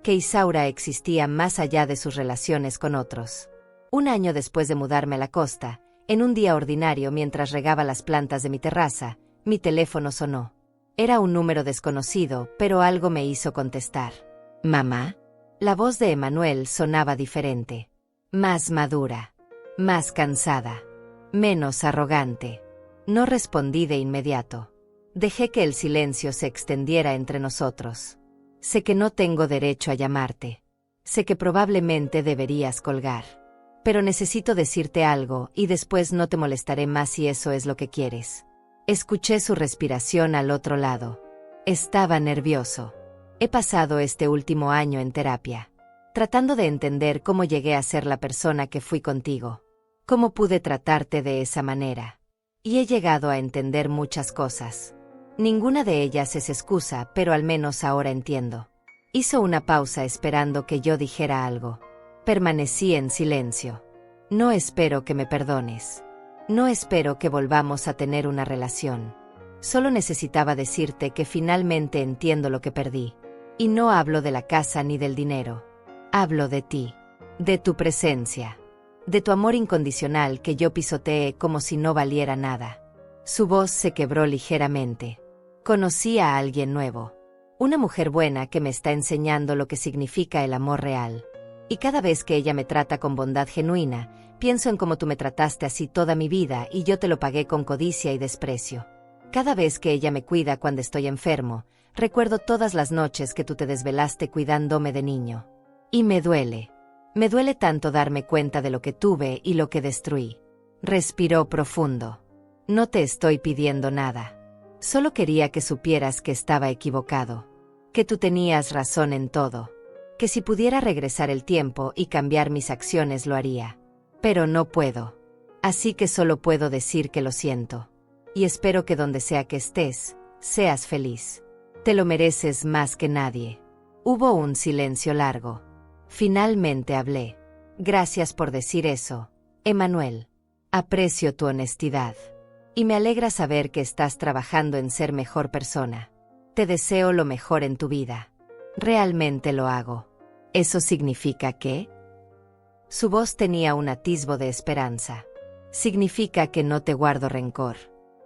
Que Isaura existía más allá de sus relaciones con otros. 1 año después de mudarme a la costa, en un día ordinario mientras regaba las plantas de mi terraza, mi teléfono sonó. Era un número desconocido, pero algo me hizo contestar. ¿Mamá? La voz de Emanuel sonaba diferente. Más madura. Más cansada. Menos arrogante. No respondí de inmediato. Dejé que el silencio se extendiera entre nosotros. Sé que no tengo derecho a llamarte. Sé que probablemente deberías colgar. Pero necesito decirte algo y después no te molestaré más si eso es lo que quieres. Escuché su respiración al otro lado. Estaba nervioso. He pasado este último año en terapia, tratando de entender cómo llegué a ser la persona que fui contigo. Cómo pude tratarte de esa manera. Y he llegado a entender muchas cosas. Ninguna de ellas es excusa, pero al menos ahora entiendo. Hizo una pausa esperando que yo dijera algo. Permanecí en silencio. No espero que me perdones. No espero que volvamos a tener una relación. Solo necesitaba decirte que finalmente entiendo lo que perdí. Y no hablo de la casa ni del dinero. Hablo de ti. De tu presencia. De tu amor incondicional que yo pisoteé como si no valiera nada. Su voz se quebró ligeramente. Conocí a alguien nuevo. Una mujer buena que me está enseñando lo que significa el amor real. Y cada vez que ella me trata con bondad genuina, pienso en cómo tú me trataste así toda mi vida y yo te lo pagué con codicia y desprecio. Cada vez que ella me cuida cuando estoy enfermo, recuerdo todas las noches que tú te desvelaste cuidándome de niño. Y me duele. Me duele tanto darme cuenta de lo que tuve y lo que destruí. Respiró profundo. No te estoy pidiendo nada. Solo quería que supieras que estaba equivocado. Que tú tenías razón en todo. que si pudiera regresar el tiempo y cambiar mis acciones lo haría. Pero no puedo. Así que solo puedo decir que lo siento. Y espero que donde sea que estés, seas feliz. Te lo mereces más que nadie. Hubo un silencio largo. Finalmente hablé. Gracias por decir eso, Emmanuel. Aprecio tu honestidad. Y me alegra saber que estás trabajando en ser mejor persona. Te deseo lo mejor en tu vida. Realmente lo hago. ¿Eso significa qué? Su voz tenía un atisbo de esperanza. Significa que no te guardo rencor.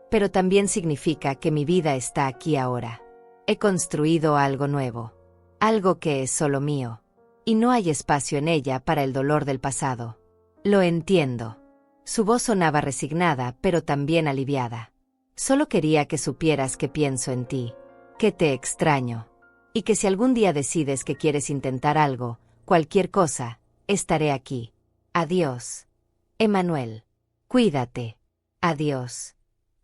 Pero también significa que mi vida está aquí ahora. He construido algo nuevo. Algo que es solo mío. Y no hay espacio en ella para el dolor del pasado. Lo entiendo. Su voz sonaba resignada, pero también aliviada. Solo quería que supieras que pienso en ti, que te extraño, y que si algún día decides que quieres intentar algo, cualquier cosa, estaré aquí. Adiós, Emmanuel. Cuídate. Adiós,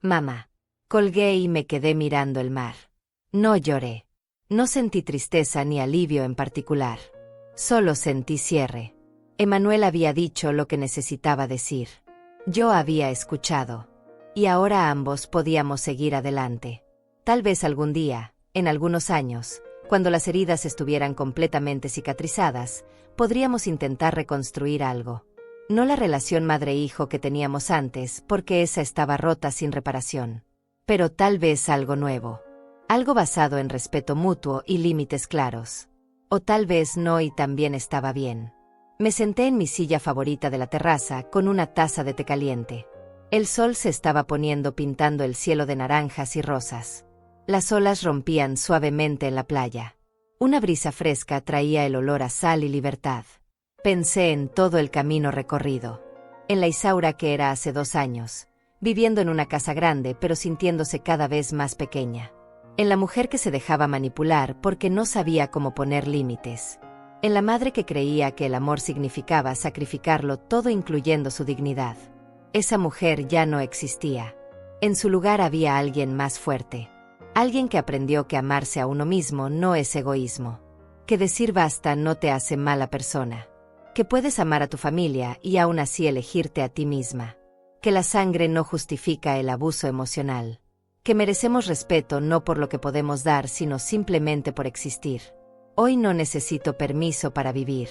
mamá. Colgué y me quedé mirando el mar. No lloré. No sentí tristeza ni alivio en particular. Solo sentí cierre. Emmanuel había dicho lo que necesitaba decir. Yo había escuchado. Y ahora ambos podíamos seguir adelante. Tal vez algún día, en algunos años, cuando las heridas estuvieran completamente cicatrizadas, podríamos intentar reconstruir algo. No la relación madre-hijo que teníamos antes, porque esa estaba rota sin reparación. Pero tal vez algo nuevo. Algo basado en respeto mutuo y límites claros. O tal vez no y también estaba bien. Me senté en mi silla favorita de la terraza con una taza de té caliente. El sol se estaba poniendo pintando el cielo de naranjas y rosas. Las olas rompían suavemente en la playa. Una brisa fresca traía el olor a sal y libertad. Pensé en todo el camino recorrido. En la Isaura que era hace 2 años, viviendo en una casa grande pero sintiéndose cada vez más pequeña. En la mujer que se dejaba manipular porque no sabía cómo poner límites. En la madre que creía que el amor significaba sacrificarlo todo incluyendo su dignidad. Esa mujer ya no existía. En su lugar había alguien más fuerte. Alguien que aprendió que amarse a uno mismo no es egoísmo. Que decir basta no te hace mala persona. Que puedes amar a tu familia y aún así elegirte a ti misma. Que la sangre no justifica el abuso emocional. Que merecemos respeto no por lo que podemos dar sino simplemente por existir. Hoy no necesito permiso para vivir.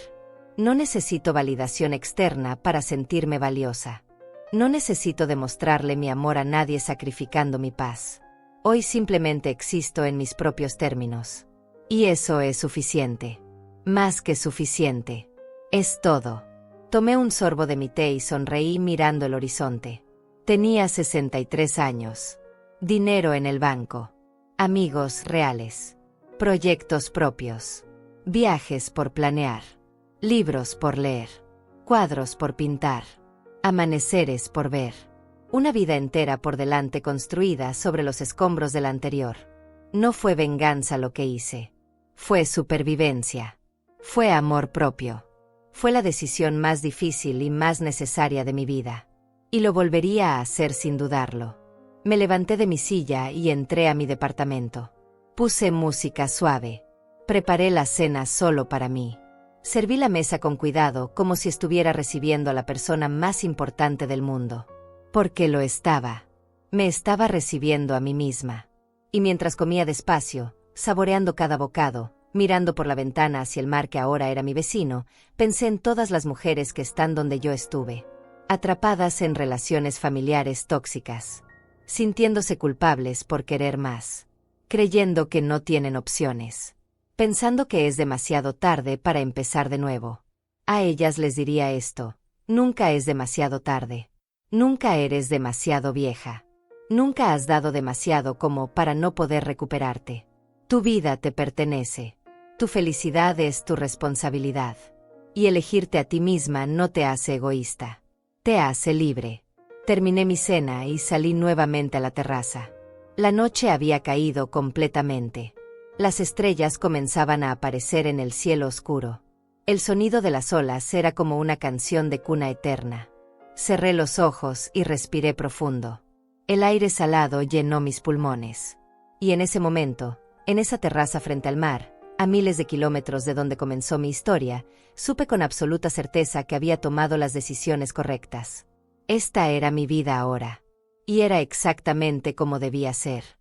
No necesito validación externa para sentirme valiosa. No necesito demostrarle mi amor a nadie sacrificando mi paz. Hoy simplemente existo en mis propios términos. Y eso es suficiente. Más que suficiente. Es todo. Tomé un sorbo de mi té y sonreí mirando el horizonte. Tenía 63 años. Dinero en el banco. Amigos reales. Proyectos propios. Viajes por planear. Libros por leer. Cuadros por pintar. Amaneceres por ver. Una vida entera por delante construida sobre los escombros de la anterior. No fue venganza lo que hice. Fue supervivencia. Fue amor propio. Fue la decisión más difícil y más necesaria de mi vida. Y lo volvería a hacer sin dudarlo. Me levanté de mi silla y entré a mi departamento. Puse música suave. Preparé la cena solo para mí. Serví la mesa con cuidado como si estuviera recibiendo a la persona más importante del mundo. Porque lo estaba. Me estaba recibiendo a mí misma. Y mientras comía despacio, saboreando cada bocado, mirando por la ventana hacia el mar que ahora era mi vecino, pensé en todas las mujeres que están donde yo estuve. Atrapadas en relaciones familiares tóxicas. Sintiéndose culpables por querer más. Creyendo que no tienen opciones. Pensando que es demasiado tarde para empezar de nuevo. A ellas les diría esto: nunca es demasiado tarde. Nunca eres demasiado vieja. Nunca has dado demasiado como para no poder recuperarte. Tu vida te pertenece. Tu felicidad es tu responsabilidad. Y elegirte a ti misma no te hace egoísta. Te hace libre. Terminé mi cena y salí nuevamente a la terraza. La noche había caído completamente. Las estrellas comenzaban a aparecer en el cielo oscuro. El sonido de las olas era como una canción de cuna eterna. Cerré los ojos y respiré profundo. El aire salado llenó mis pulmones. Y en ese momento, en esa terraza frente al mar, A miles de kilómetros de donde comenzó mi historia, supe con absoluta certeza que había tomado las decisiones correctas. Esta era mi vida ahora. Y era exactamente como debía ser.